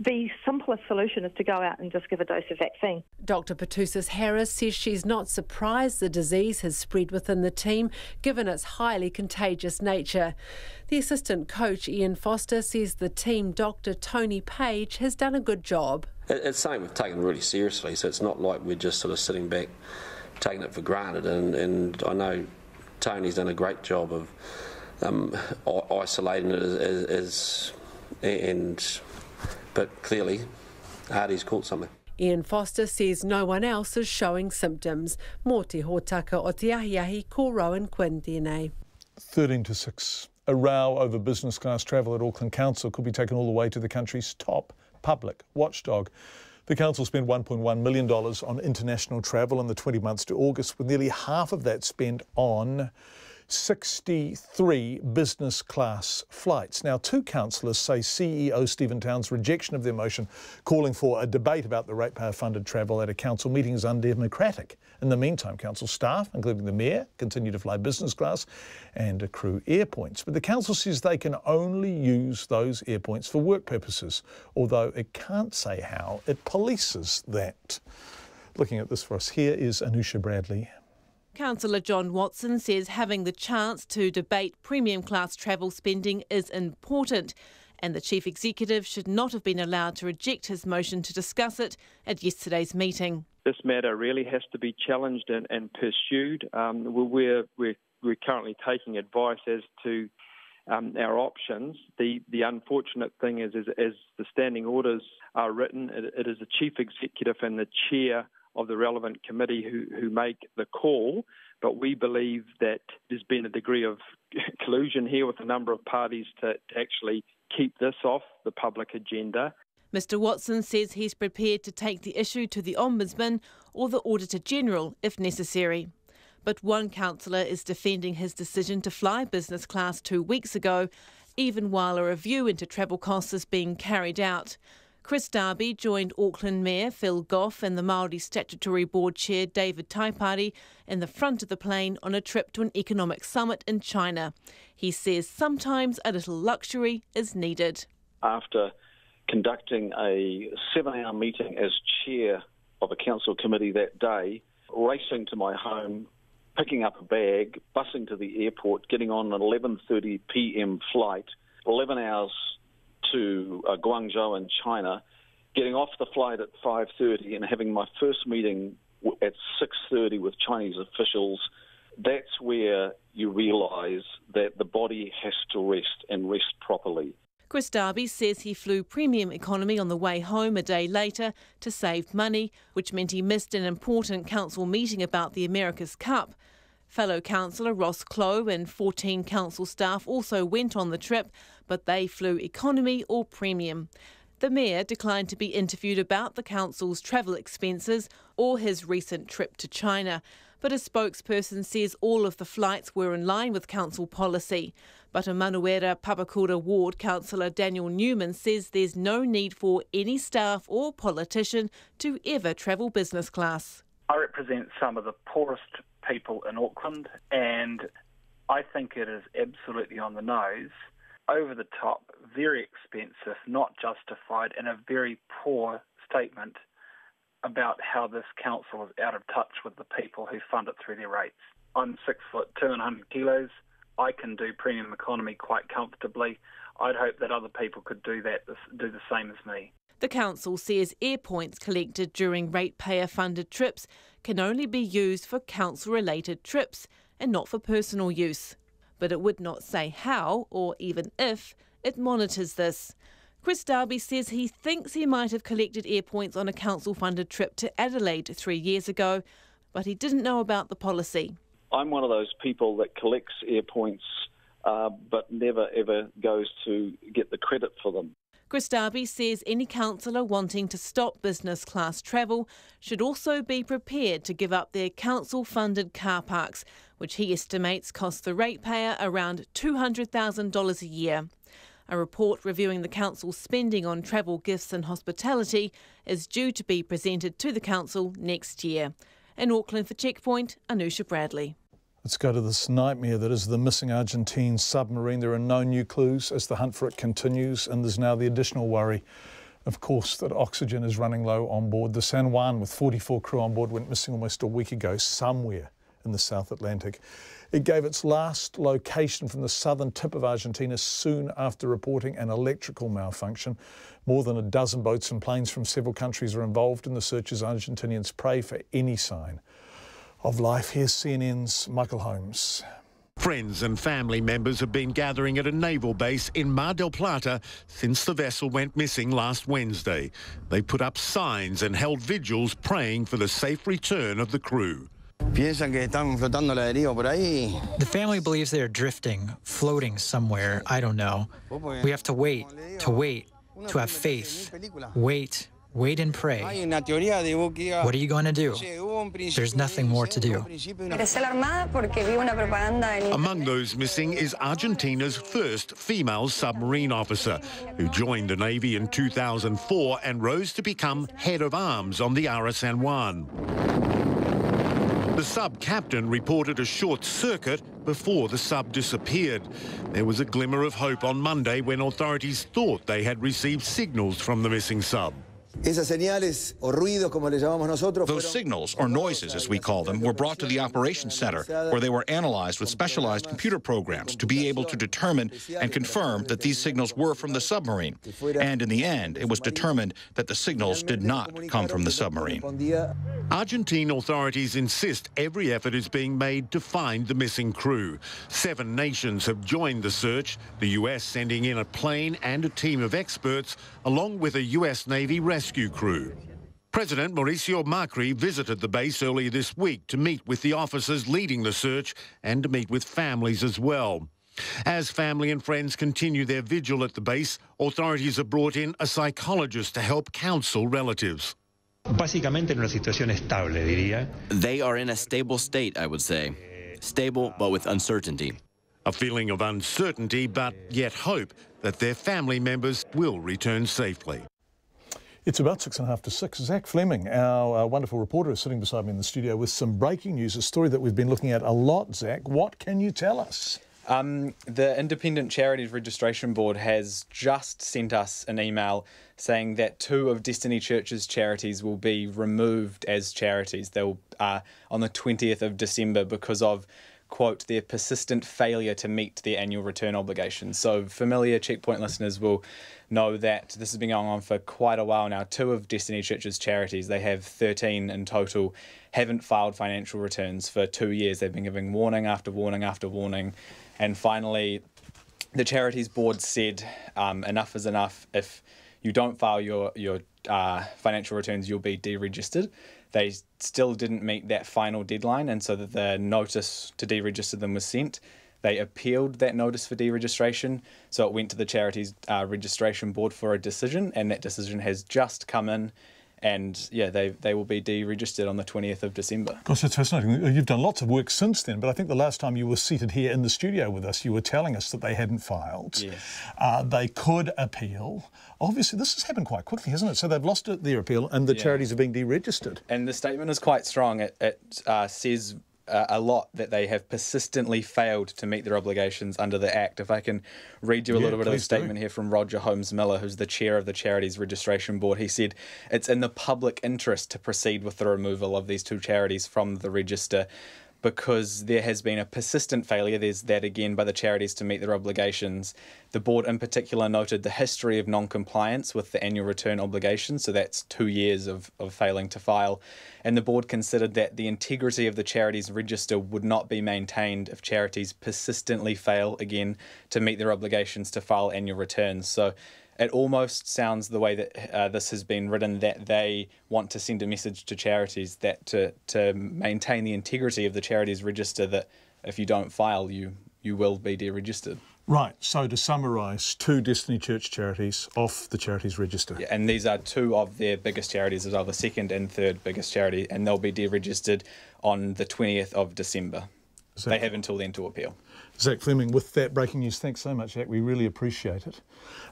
the simplest solution is to go out and just give a dose of vaccine. Dr Patoussis-Harris says she's not surprised the disease has spread within the team, given its highly contagious nature. The assistant coach Ian Foster says the team Dr Tony Page has done a good job. It's something we've taken really seriously, so it's not like we're just sort of sitting back taking it for granted, and I know Tony's done a great job of isolating it but clearly Ardie's caught something. Ian Foster says no one else is showing symptoms. Mō te hōtaka o te ahiahi ko Rowan Quinn tēnei. 13 to 6. A row over business class travel at Auckland Council could be taken all the way to the country's top public watchdog. The council spent $1.1 million on international travel in the 20 months to August, with nearly half of that spent on 63 business class flights. Now, two councillors say CEO Stephen Town's rejection of their motion calling for a debate about the ratepayer-funded travel at a council meeting is undemocratic. In the meantime, council staff, including the mayor, continue to fly business class and accrue air points. But the council says they can only use those air points for work purposes, although it can't say how it polices that. Looking at this for us here is Anusha Bradley. Councillor John Watson says having the chance to debate premium class travel spending is important, and the Chief Executive should not have been allowed to reject his motion to discuss it at yesterday's meeting. This matter really has to be challenged and pursued. We're currently taking advice as to our options. The unfortunate thing is as the standing orders are written, it is the Chief Executive and the Chair of the relevant committee who make the call, but we believe that there's been a degree of collusion here with a number of parties to actually keep this off the public agenda. Mr Watson says he's prepared to take the issue to the Ombudsman or the Auditor-General if necessary. But one councillor is defending his decision to fly business class 2 weeks ago, even while a review into travel costs is being carried out. Chris Darby joined Auckland Mayor Phil Goff and the Māori Statutory Board Chair David Taipari in the front of the plane on a trip to an economic summit in China. He says sometimes a little luxury is needed. After conducting a 7-hour meeting as chair of a council committee that day, racing to my home, picking up a bag, busing to the airport, getting on an 11:30 p.m. flight, 11 hours to Guangzhou in China, getting off the flight at 5:30 and having my first meeting at 6:30 with Chinese officials, that's where you realise that the body has to rest and rest properly. Chris Darby says he flew premium economy on the way home a day later to save money, which meant he missed an important council meeting about the America's Cup. Fellow councillor Ross Clow and 14 council staff also went on the trip, but they flew economy or premium. The Mayor declined to be interviewed about the council's travel expenses or his recent trip to China, but a spokesperson says all of the flights were in line with council policy. But a Manuera Papakura ward councillor Daniel Newman says there's no need for any staff or politician to ever travel business class. I represent some of the poorest people in Auckland, and I think it is absolutely on the nose, over the top, very expensive, not justified, and a very poor statement about how this council is out of touch with the people who fund it through their rates. I'm 6'2" and 100 kilos. I can do premium economy quite comfortably. I'd hope that other people could do the same as me. The council says air points collected during ratepayer-funded trips can only be used for council-related trips and not for personal use. But it would not say how, or even if, it monitors this. Chris Darby says he thinks he might have collected air points on a council-funded trip to Adelaide 3 years ago, but he didn't know about the policy. I'm one of those people that collects air points but never ever goes to get the credit for them. Chris Darby says any councillor wanting to stop business class travel should also be prepared to give up their council-funded car parks, which he estimates cost the ratepayer around $200,000 a year. A report reviewing the council's spending on travel, gifts and hospitality is due to be presented to the council next year. In Auckland for Checkpoint, Anusha Bradley. Let's go to this nightmare that is the missing Argentine submarine. There are no new clues as the hunt for it continues, and there's now the additional worry, of course, that oxygen is running low on board. The San Juan, with 44 crew on board, went missing almost a week ago somewhere in the South Atlantic. It gave its last location from the southern tip of Argentina soon after reporting an electrical malfunction. More than a dozen boats and planes from several countries are involved in the search as Argentinians pray for any sign of life. Here's CNN's Michael Holmes. Friends and family members have been gathering at a naval base in Mar del Plata since the vessel went missing last Wednesday. They put up signs and held vigils praying for the safe return of the crew. The family believes they are drifting, floating somewhere, I don't know. We have to wait, to have faith. Wait and pray. What are you going to do? There's nothing more to do. Among those missing is Argentina's first female submarine officer, who joined the Navy in 2004 and rose to become head of arms on the RS San Juan. The sub-captain reported a short circuit before the sub disappeared. There was a glimmer of hope on Monday when authorities thought they had received signals from the missing sub. Those signals, or noises as we call them, were brought to the operations center, where they were analyzed with specialized computer programs to be able to determine and confirm that these signals were from the submarine. And in the end, it was determined that the signals did not come from the submarine. Argentine authorities insist every effort is being made to find the missing crew. 7 nations have joined the search, the US sending in a plane and a team of experts, along with a US Navy rescue crew. President Mauricio Macri visited the base earlier this week to meet with the officers leading the search and to meet with families as well. As family and friends continue their vigil at the base, authorities have brought in a psychologist to help counsel relatives. They are in a stable state, I would say. Stable, but with uncertainty. A feeling of uncertainty, but yet hope that their family members will return safely. It's about 5:30 to 6. Zach Fleming, our wonderful reporter, is sitting beside me in the studio with some breaking news, a story that we've been looking at a lot. Zach, what can you tell us? The Independent Charities Registration Board has just sent us an email saying that 2 of Destiny Church's charities will be removed as charities. They'll on the 20th of December because of quote, their persistent failure to meet their annual return obligations. So familiar Checkpoint listeners will know that this has been going on for quite a while now. 2 of Destiny Church's charities, they have 13 in total, haven't filed financial returns for 2 years. They've been giving warning after warning after warning. And finally, the charities board said enough is enough. If you don't file your financial returns, you'll be deregistered. They still didn't meet that final deadline, and so that the notice to deregister them was sent. They appealed that notice for deregistration, so it went to the charities registration board for a decision, and that decision has just come in. And yeah, they will be deregistered on the 20th of December. Gosh, that's fascinating. You've done lots of work since then, but I think the last time you were seated here in the studio with us, you were telling us that they hadn't filed. Yes. They could appeal. Obviously, this has happened quite quickly, hasn't it? So they've lost their appeal and the charities are being deregistered. And the statement is quite strong. It says a lot that they have persistently failed to meet their obligations under the Act. If I can read you a little bit of the statement here from Roger Holmes-Miller, who's the chair of the Charities Registration Board. He said, "It's in the public interest to proceed with the removal of these 2 charities from the register because there has been a persistent failure," there's that again, by the charities to meet their obligations. The board in particular noted the history of non-compliance with the annual return obligation, so that's 2 years of failing to file. And the board considered that the integrity of the charities register would not be maintained if charities persistently fail again to meet their obligations to file annual returns. So it almost sounds the way that this has been written, that they want to send a message to charities that to maintain the integrity of the charities register, that if you don't file, you will be deregistered. Right, so to summarise, 2 Destiny Church charities off the charities register. Yeah, and these are 2 of their biggest charities as well, the second and third biggest charity, and they'll be deregistered on the 20th of December. They have until then to appeal. Zach Fleming with that breaking news. Thanks so much, Zach. We really appreciate it.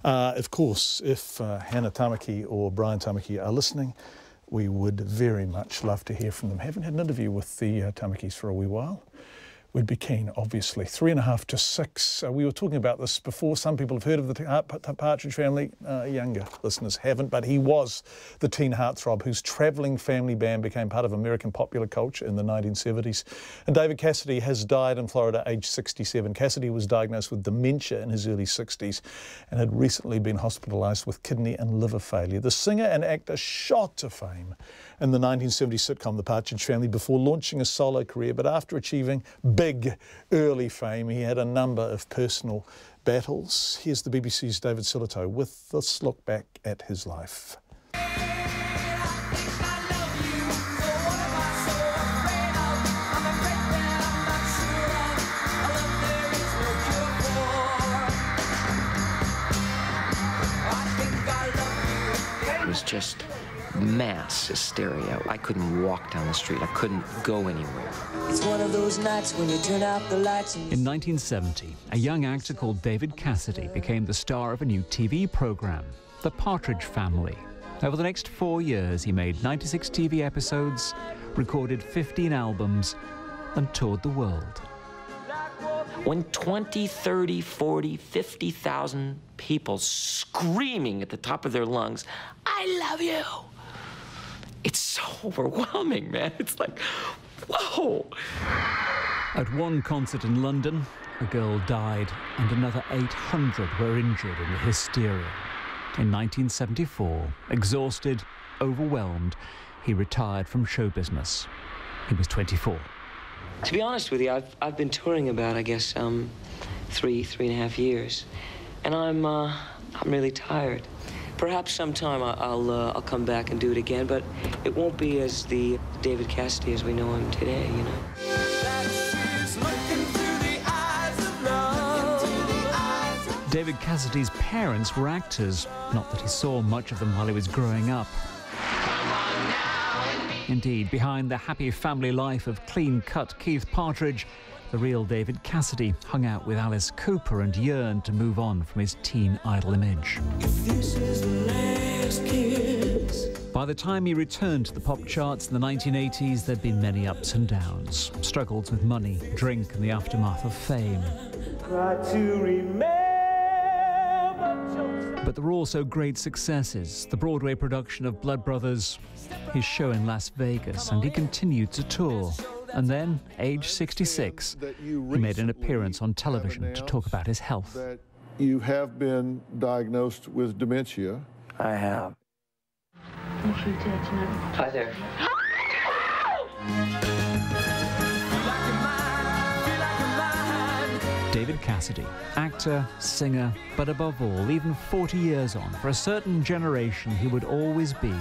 Of course, if Hannah Tamaki or Brian Tamaki are listening, we would very much love to hear from them. Haven't had an interview with the Tamakis for a wee while. We'd be keen, obviously. 3.5 to 6. We were talking about this before. Some people have heard of the Partridge family. Younger listeners haven't, but he was the teen heartthrob whose travelling family band became part of American popular culture in the 1970s. And David Cassidy has died in Florida, aged 67. Cassidy was diagnosed with dementia in his early 60s and had recently been hospitalised with kidney and liver failure. The singer and actor shot to fame in the 1970s sitcom The Partridge Family before launching a solo career, but after achieving big early fame, he had a number of personal battles. Here's the BBC's David Silito with this look back at his life. It was just mass hysteria. I couldn't walk down the street. I couldn't go anywhere. It's one of those nights when you turn out the lights. In 1970, a young actor called David Cassidy became the star of a new TV program, The Partridge Family. Over the next 4 years, he made 96 TV episodes, recorded 15 albums, and toured the world. When 20, 30, 40, 50,000 people screaming at the top of their lungs, "I love you!" It's so overwhelming, man. It's like, whoa. At one concert in London, a girl died and another 800 were injured in the hysteria. In 1974, exhausted, overwhelmed, he retired from show business. He was 24. To be honest with you, I've been touring about, I guess, 3.5 years, and I'm really tired. Perhaps sometime I'll come back and do it again, but it won't be as the David Cassidy as we know him today, you know. David Cassidy's parents were actors, not that he saw much of them while he was growing up. Indeed, behind the happy family life of clean-cut Keith Partridge, the real David Cassidy hung out with Alice Cooper and yearned to move on from his teen idol image. By the time he returned to the pop charts in the 1980s, there'd been many ups and downs, struggles with money, drink, and the aftermath of fame. But there were also great successes. The Broadway production of Blood Brothers, his show in Las Vegas, and he continued to tour. And then, age 66, he made an appearance on television to talk about his health. That you have been diagnosed with dementia. I have. Hi there. David Cassidy, actor, singer, but above all, even 40 years on, for a certain generation, he would always be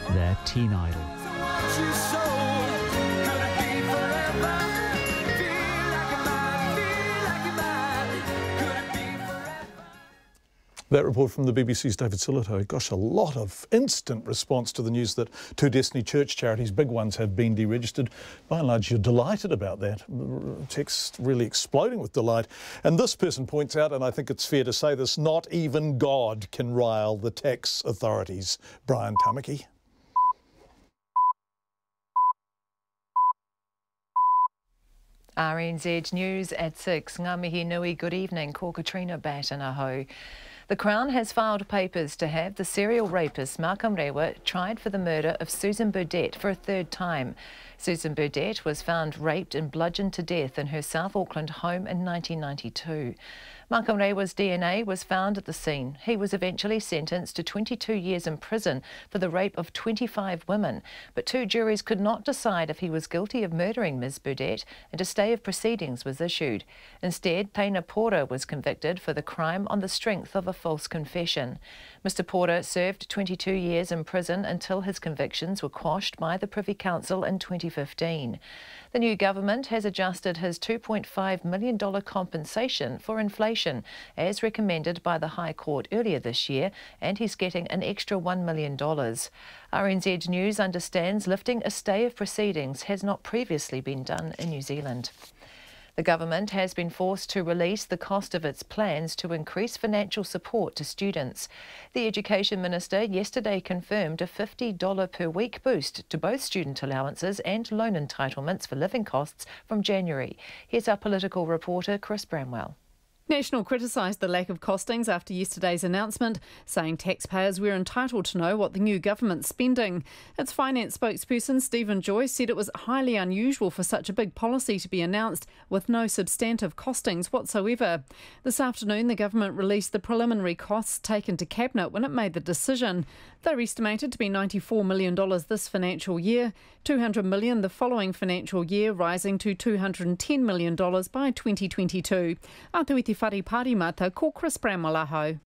their teen idol. That report from the BBC's David Sillito. Gosh, a lot of instant response to the news that two Destiny Church charities, big ones, have been deregistered. By and large, you're delighted about that. Text really exploding with delight. And this person points out, and I think it's fair to say this, not even God can rile the tax authorities. Brian Tamaki. RNZ News at 6. Ngā mihi nui, good evening. Ko Katrina Batanaho. The Crown has filed papers to have the serial rapist Malcolm Rewa tried for the murder of Susan Burdett for a third time. Susan Burdett was found raped and bludgeoned to death in her South Auckland home in 1992. Malcolm Rewa's DNA was found at the scene. He was eventually sentenced to 22 years in prison for the rape of 25 women, but two juries could not decide if he was guilty of murdering Ms Burdett, and a stay of proceedings was issued. Instead, Teina Porter was convicted for the crime on the strength of a false confession. Mr Porter served 22 years in prison until his convictions were quashed by the Privy Council in 2015. The new government has adjusted his $2.5 million compensation for inflation, as recommended by the High Court earlier this year, and he's getting an extra $1 million. RNZ News understands lifting a stay of proceedings has not previously been done in New Zealand. The government has been forced to release the cost of its plans to increase financial support to students. The Education Minister yesterday confirmed a $50 per week boost to both student allowances and loan entitlements for living costs from January. Here's our political reporter Chris Bramwell. National criticised the lack of costings after yesterday's announcement, saying taxpayers were entitled to know what the new government's spending. Its finance spokesperson Stephen Joyce said it was highly unusual for such a big policy to be announced with no substantive costings whatsoever. This afternoon, the government released the preliminary costs taken to Cabinet when it made the decision. They're estimated to be $94 million this financial year, $200 million the following financial year, rising to $210 million by 2022. Whare Parimata, ko Chris Bramwell.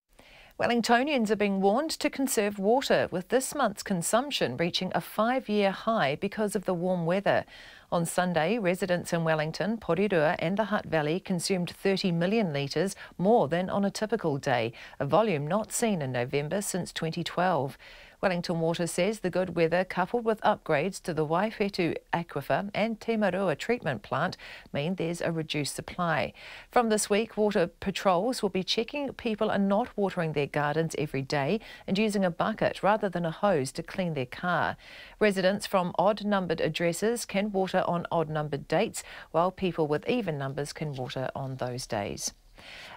Wellingtonians are being warned to conserve water, with this month's consumption reaching a 5-year high because of the warm weather. On Sunday, residents in Wellington, Porirua and the Hutt Valley consumed 30 million litres more than on a typical day, a volume not seen in November since 2012. Wellington Water says the good weather, coupled with upgrades to the Waihwhetu aquifer and Te Marua treatment plant, mean there's a reduced supply. From this week, water patrols will be checking people are not watering their gardens every day and using a bucket rather than a hose to clean their car. Residents from odd-numbered addresses can water on odd-numbered dates, while people with even numbers can water on those days.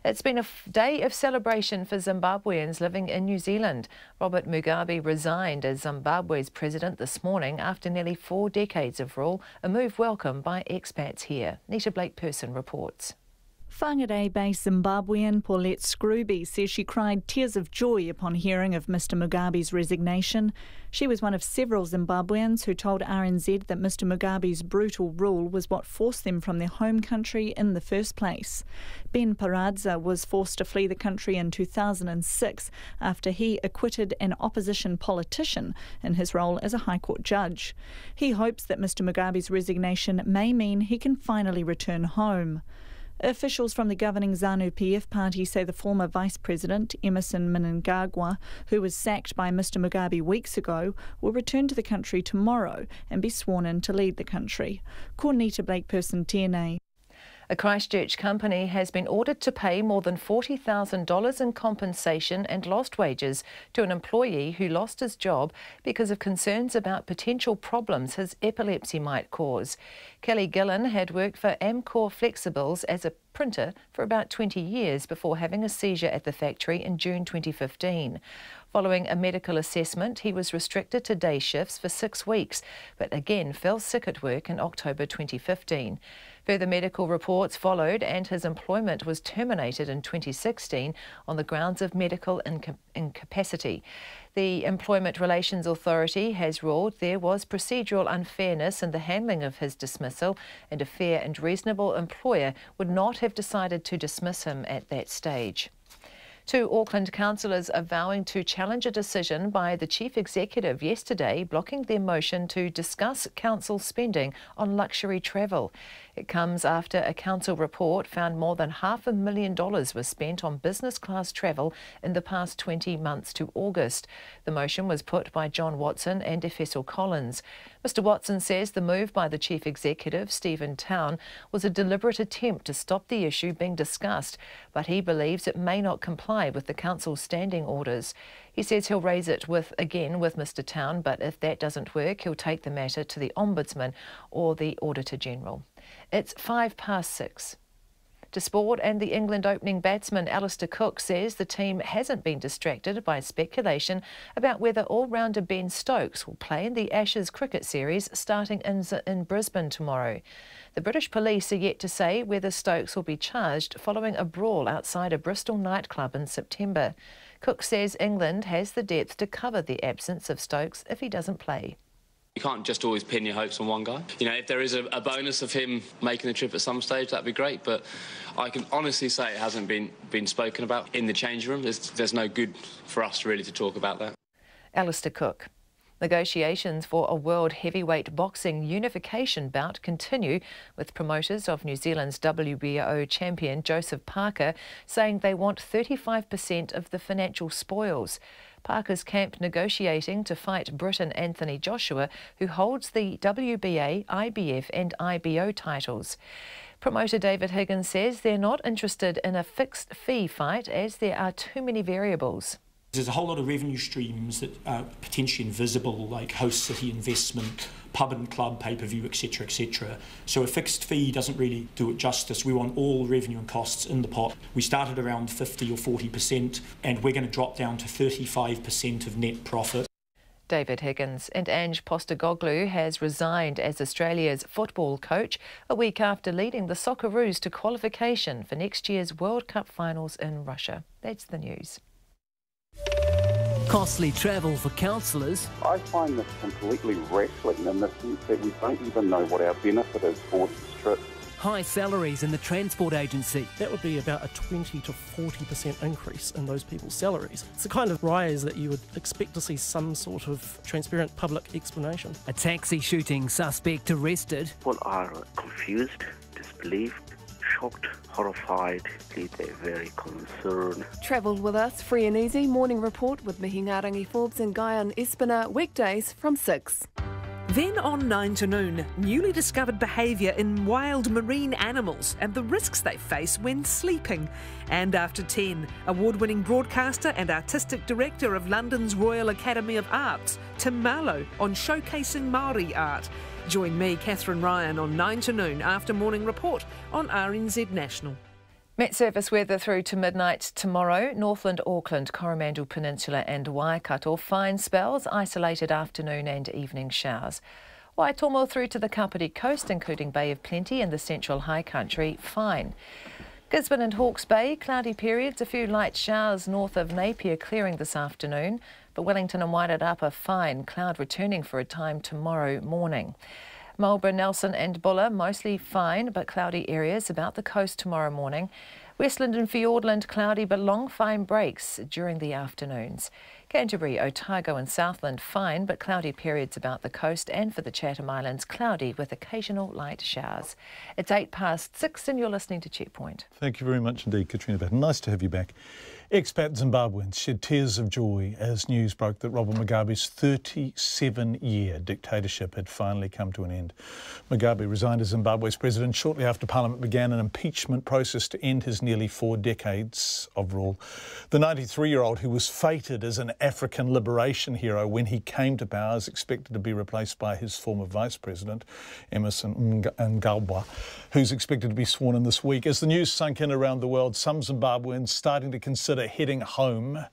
It's been a day of celebration for Zimbabweans living in New Zealand. Robert Mugabe resigned as Zimbabwe's president this morning after nearly 4 decades of rule, a move welcomed by expats here. Nita Blake-Person reports. Whangarei-based Zimbabwean Paulette Scrooby says she cried tears of joy upon hearing of Mr Mugabe's resignation. She was one of several Zimbabweans who told RNZ that Mr Mugabe's brutal rule was what forced them from their home country in the first place. Ben Paradza was forced to flee the country in 2006 after he acquitted an opposition politician in his role as a High Court judge. He hopes that Mr Mugabe's resignation may mean he can finally return home. Officials from the governing ZANU-PF party say the former Vice President, Emerson Mnangagwa, who was sacked by Mr Mugabe weeks ago, will return to the country tomorrow and be sworn in to lead the country. Ko Nita Blake-Person, TNA. A Christchurch company has been ordered to pay more than $40,000 in compensation and lost wages to an employee who lost his job because of concerns about potential problems his epilepsy might cause. Kelly Gillen had worked for Amcor Flexibles as a printer for about 20 years before having a seizure at the factory in June 2015. Following a medical assessment, he was restricted to day shifts for 6 weeks, but again fell sick at work in October 2015. Further medical reports followed and his employment was terminated in 2016 on the grounds of medical incapacity. The Employment Relations Authority has ruled there was procedural unfairness in the handling of his dismissal, and a fair and reasonable employer would not have decided to dismiss him at that stage. 2 Auckland councillors are vowing to challenge a decision by the chief executive yesterday blocking their motion to discuss council spending on luxury travel. It comes after a council report found more than $500,000 was spent on business class travel in the past 20 months to August. The motion was put by John Watson and Efessel Collins. Mr Watson says the move by the chief executive, Stephen Town, was a deliberate attempt to stop the issue being discussed, but he believes it may not comply with the council's standing orders. He says he'll raise it again with Mr Town, but if that doesn't work, he'll take the matter to the Ombudsman or the Auditor General. It's 6:05. To sport, and the England opening batsman Alistair Cook says the team hasn't been distracted by speculation about whether all-rounder Ben Stokes will play in the Ashes cricket series starting in Brisbane tomorrow. The British police are yet to say whether Stokes will be charged following a brawl outside a Bristol nightclub in September. Cook says England has the depth to cover the absence of Stokes if he doesn't play. You can't just always pin your hopes on one guy. You know, if there is a bonus of him making the trip at some stage, that'd be great. But I can honestly say it hasn't been spoken about in the changing room. There's no good for us really to talk about that. Alistair Cook. Negotiations for a world heavyweight boxing unification bout continue, with promoters of New Zealand's WBO champion Joseph Parker saying they want 35% of the financial spoils. Parker's camped negotiating to fight Briton Anthony Joshua, who holds the WBA, IBF and IBO titles. Promoter David Higgins says they're not interested in a fixed fee fight as there are too many variables. There's a whole lot of revenue streams that are potentially invisible, like host city investment, pub and club, pay-per-view, etc., etc. So a fixed fee doesn't really do it justice. We want all revenue and costs in the pot. We started around 50 or 40%, and we're going to drop down to 35% of net profit. David Higgins. And Ange Postecoglou has resigned as Australia's football coach a week after leading the Socceroos to qualification for next year's World Cup finals in Russia. That's the news. Costly travel for councillors. I find this completely wrestling in the sense that we don't even know what our benefit is for this trip. High salaries in the transport agency. That would be about a 20 to 40% increase in those people's salaries. It's the kind of rise that you would expect to see some sort of transparent public explanation. A taxi shooting suspect arrested. People are confused, disbelieved, shocked, horrified, they're very concerned. Travel with us, free and easy, morning report with Mihingarangi Forbes and Guyan Espina, weekdays from 6. Then on 9 to noon, newly discovered behaviour in wild marine animals and the risks they face when sleeping. And after 10, award-winning broadcaster and artistic director of London's Royal Academy of Arts, Tim Marlowe, on showcasing Māori art. Join me, Catherine Ryan, on 9 to noon after Morning Report on RNZ National. Met Service weather through to midnight tomorrow. Northland, Auckland, Coromandel Peninsula and Waikato, fine spells, isolated afternoon and evening showers. Waitomo through to the Kapiti coast, including Bay of Plenty and the central high country, fine. Gisborne and Hawke's Bay, cloudy periods, a few light showers north of Napier clearing this afternoon. But Wellington and Wairarapa, fine, cloud returning for a time tomorrow morning. Marlborough, Nelson and Buller, mostly fine but cloudy areas about the coast tomorrow morning. Westland and Fiordland, cloudy but long fine breaks during the afternoons. Canterbury, Otago and Southland, fine but cloudy periods about the coast, and for the Chatham Islands, cloudy with occasional light showers. It's 6:08 and you're listening to Checkpoint. Thank you very much indeed, Katrina Batten. Nice to have you back. Expat Zimbabweans shed tears of joy as news broke that Robert Mugabe's 37-year dictatorship had finally come to an end. Mugabe resigned as Zimbabwe's president shortly after Parliament began an impeachment process to end his nearly 4 decades of rule. The 93-year-old, who was feted as an African liberation hero when he came to power, is expected to be replaced by his former vice president, Emmerson Mnangagwa, who's expected to be sworn in this week. As the news sunk in around the world, some Zimbabweans starting to consider heading home,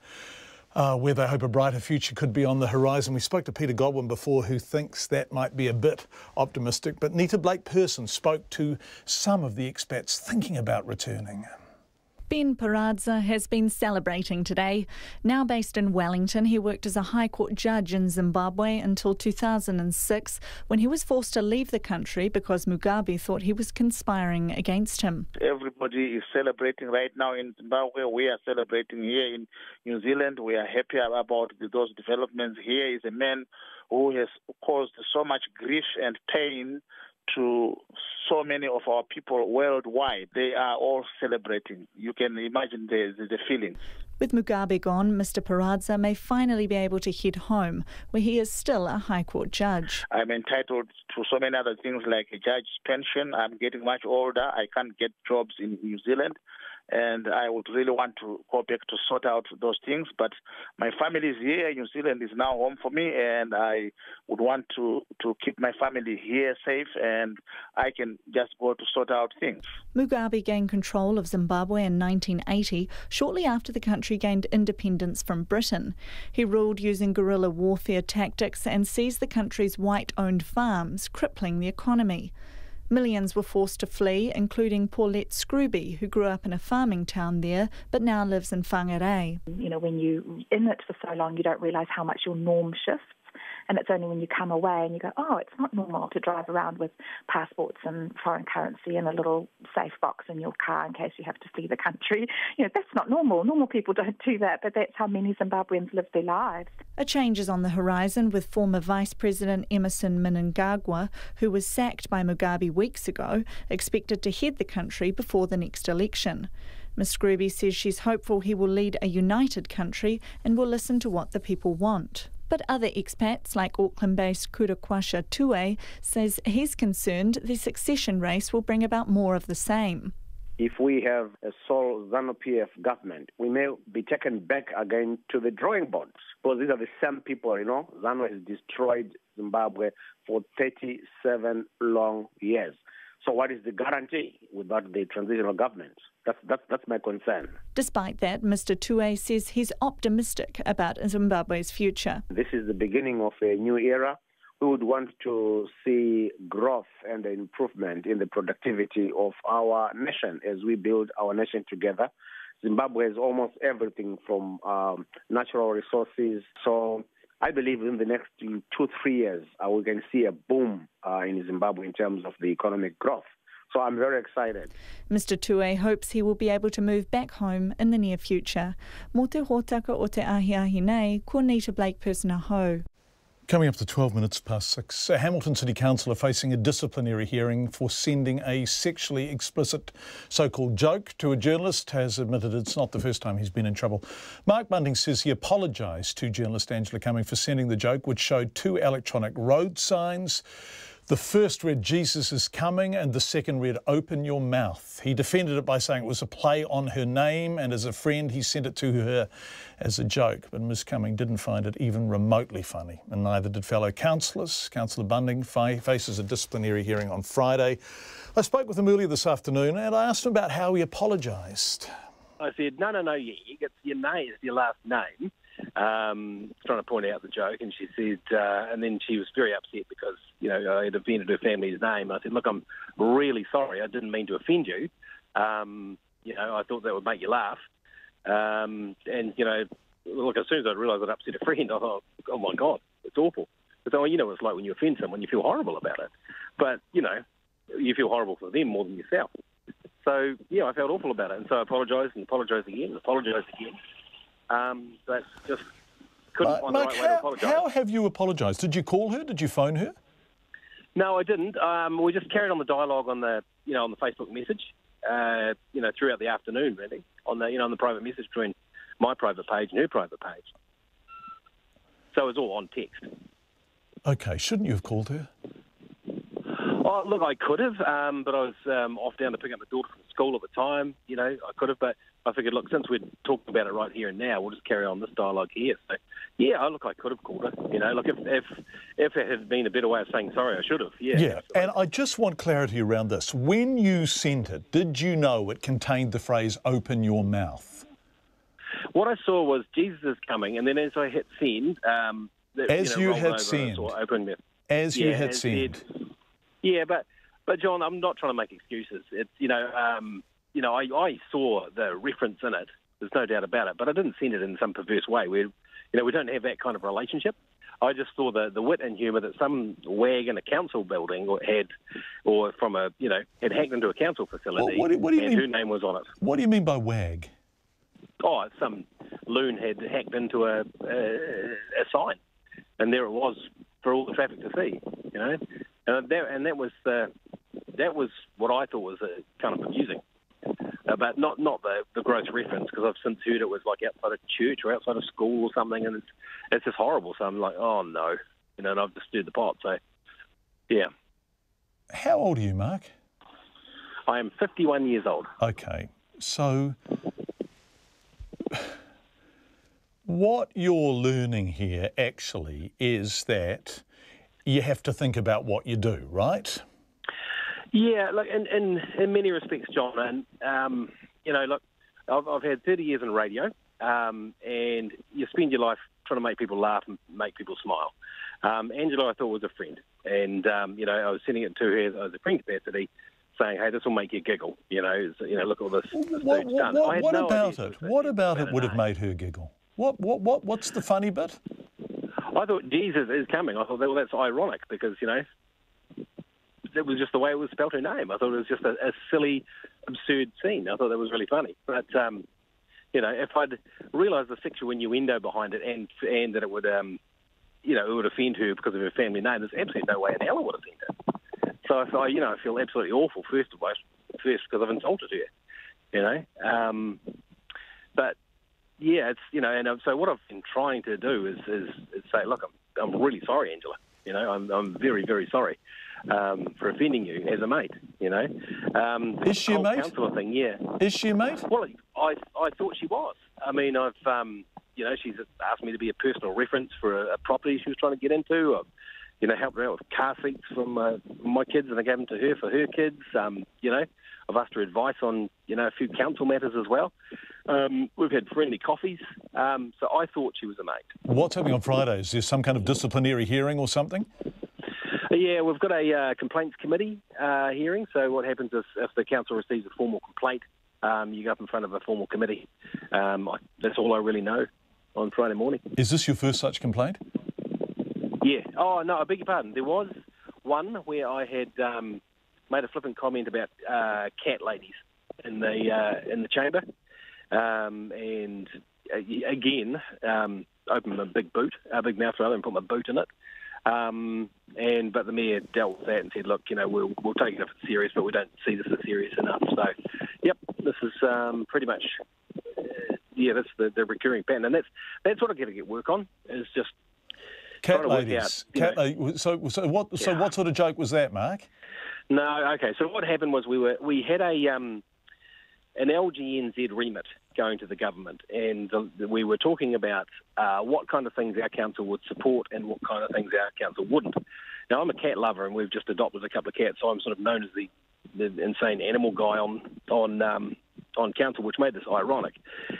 where they hope a brighter future could be on the horizon. We spoke to Peter Godwin before, who thinks that might be a bit optimistic, but Nita Blake-Person spoke to some of the expats thinking about returning. Ben Paradza has been celebrating today. Now based in Wellington, he worked as a High Court judge in Zimbabwe until 2006, when he was forced to leave the country because Mugabe thought he was conspiring against him. Everybody is celebrating right now in Zimbabwe. We are celebrating here in New Zealand. We are happy about those developments. Here is a man who has caused so much grief and pain to so many of our people worldwide. They are all celebrating. You can imagine the feeling. With Mugabe gone, Mr Paradza may finally be able to head home, where he is still a High Court judge. I'm entitled to so many other things like a judge's pension. I'm getting much older. I can't get jobs in New Zealand, and I would really want to go back to sort out those things. But my family is here. New Zealand is now home for me, and I would want to keep my family here safe, and I can just go to sort out things. Mugabe gained control of Zimbabwe in 1980, shortly after the country gained independence from Britain. He ruled using guerrilla warfare tactics and seized the country's white-owned farms, crippling the economy. Millions were forced to flee, including Paulette Scrooby, who grew up in a farming town there, but now lives in Whangarei. You know, when you're in it for so long, you don't realise how much your norm shifts. And it's only when you come away and you go, oh, it's not normal to drive around with passports and foreign currency and a little safe box in your car in case you have to flee the country. You know, that's not normal. Normal people don't do that, but that's how many Zimbabweans live their lives. A change is on the horizon, with former Vice President Emmerson Mnangagwa, who was sacked by Mugabe weeks ago, expected to head the country before the next election. Ms Scrooby says she's hopeful he will lead a united country and will listen to what the people want. But other expats, like Auckland-based Kurakwasha Tue, says he's concerned the succession race will bring about more of the same. If we have a sole ZANU-PF government, we may be taken back again to the drawing boards. Because these are the same people, you know. ZANU has destroyed Zimbabwe for 37 long years. So what is the guarantee without the transitional government? That's my concern. Despite that, Mr Tue says he's optimistic about Zimbabwe's future. This is the beginning of a new era. We would want to see growth and improvement in the productivity of our nation as we build our nation together. Zimbabwe has almost everything from natural resources. So I believe in the next 2-3 years, we can see a boom in Zimbabwe in terms of the economic growth. So I'm very excited. Mr Tue hopes he will be able to move back home in the near future. Mō te hōtaka o te ahiahi nei, ko Nita Blake-Person ahau. Coming up to 12 minutes past 6, Hamilton City Council are facing a disciplinary hearing for sending a sexually explicit so-called joke to a journalist. Has admitted it's not the first time he's been in trouble. Mark Bunting says he apologised to journalist Angela Cumming for sending the joke, which showed 2 electronic road signs. The first read, Jesus is coming, and the second read, open your mouth. He defended it by saying it was a play on her name, and as a friend he sent it to her as a joke. But Ms Cumming didn't find it even remotely funny, and neither did fellow councillors. Councillor Bunting faces a disciplinary hearing on Friday. I spoke with him earlier this afternoon, and I asked him about how he apologised. I said, no, your name is your last name. Trying to point out the joke, and she said, and then she was very upset because, you know, I had offended her family's name. I said, look, I'm really sorry. I didn't mean to offend you. You know, I thought that would make you laugh. And, you know, look, as soon as I realised I'd upset a friend, I thought, oh, my God, it's awful. But, you know, it's like when you offend someone, you feel horrible about it. But, you know, you feel horrible for them more than yourself. So, yeah, I felt awful about it. And so I apologised and apologised again and apologised again. But just couldn't find Mark, the right way to apologise. How have you apologised? Did you call her? Did you phone her? No, I didn't. We just carried on the dialogue on the, you know, on the Facebook message, you know, throughout the afternoon, really, on the, you know, on the private message between my private page and her private page. So it was all on text. Okay, shouldn't you have called her? Oh, look, I could have, but I was off down to pick up my daughter from school at the time. You know, I could have, but I figured, look, since we're talking about it right here and now, we'll just carry on this dialogue here. So, yeah, look, I could have called her. You know, look, if it had been a better way of saying sorry, I should have. Yeah. Yeah, and I just want clarity around this. When you sent it, did you know it contained the phrase "open your mouth"? What I saw was Jesus is coming, and then as I hit send, As you had sent. As you had sent. Yeah, but John, I'm not trying to make excuses. It's I saw the reference in it. There's no doubt about it, but I didn't send it in some perverse way. We don't have that kind of relationship. I just saw the wit and humour that some wag in a council building had hacked into a council facility, what do you mean? Her name was on it. What do you mean by wag? Oh, some loon had hacked into a sign, and there it was for all the traffic to see. You know. And that was what I thought was kind of amusing, but not the gross reference, because I've since heard it was like outside of church or outside of school or something, and it's just horrible. So I'm like, oh no, and I've just stirred the pot. So yeah. How old are you, Mark? I am 51 years old. Okay, so what you're learning here actually is that you have to think about what you do, right? Yeah, look, in many respects, John, and look, I've had 30 years in radio, and you spend your life trying to make people laugh and make people smile. Angela, I thought, was a friend, and I was sending it to her as a friend capacity, saying, "Hey, this will make you giggle." Look at all this. What about it would have made her giggle? What's the funny bit? I thought Jesus is coming. I thought, well, that's ironic because, it was just the way it was spelled her name. I thought it was just a silly, absurd scene. I thought that was really funny. But, if I'd realised the sexual innuendo behind it and that it would, it would offend her because of her family name, there's absolutely no way in hell it would offend her. So I feel absolutely awful, first because I've insulted her, But, yeah, it's, and so what I've been trying to do is say, look, I'm really sorry, Angela. I'm very, very sorry for offending you as a mate, Is she a mate? Councillor thing, yeah. Is she a mate? Well, I thought she was. I mean, I've, she's asked me to be a personal reference for a property she was trying to get into. I've, helped her out with car seats from my kids, and I gave them to her for her kids. I've asked her advice on, a few council matters as well. We've had friendly coffees. So I thought she was a mate. What's happening on Friday? Is there some kind of disciplinary hearing or something? Yeah, we've got a complaints committee hearing. So what happens is if the council receives a formal complaint, you go up in front of a formal committee. That's all I really know on Friday morning. Is this your first such complaint? Yeah. Oh, no, I beg your pardon. There was one where I had made a flippant comment about cat ladies in the chamber, and again opened a big mouth rather, and put my boot in it. But the mayor dealt with that and said, look, we'll take it if it's serious, but we don't see this as serious enough. So, yep, this is pretty much that's the recurring pattern, and that's what I got to get work on. Is just cat ladies. So what sort of joke was that, Mark? No, okay. So what happened was we had an LGNZ remit going to the government, and we were talking about what kind of things our council would support and what kind of things our council wouldn't. Now, I'm a cat lover, and we've just adopted a couple of cats, so I'm sort of known as the insane animal guy on council, which made this ironic.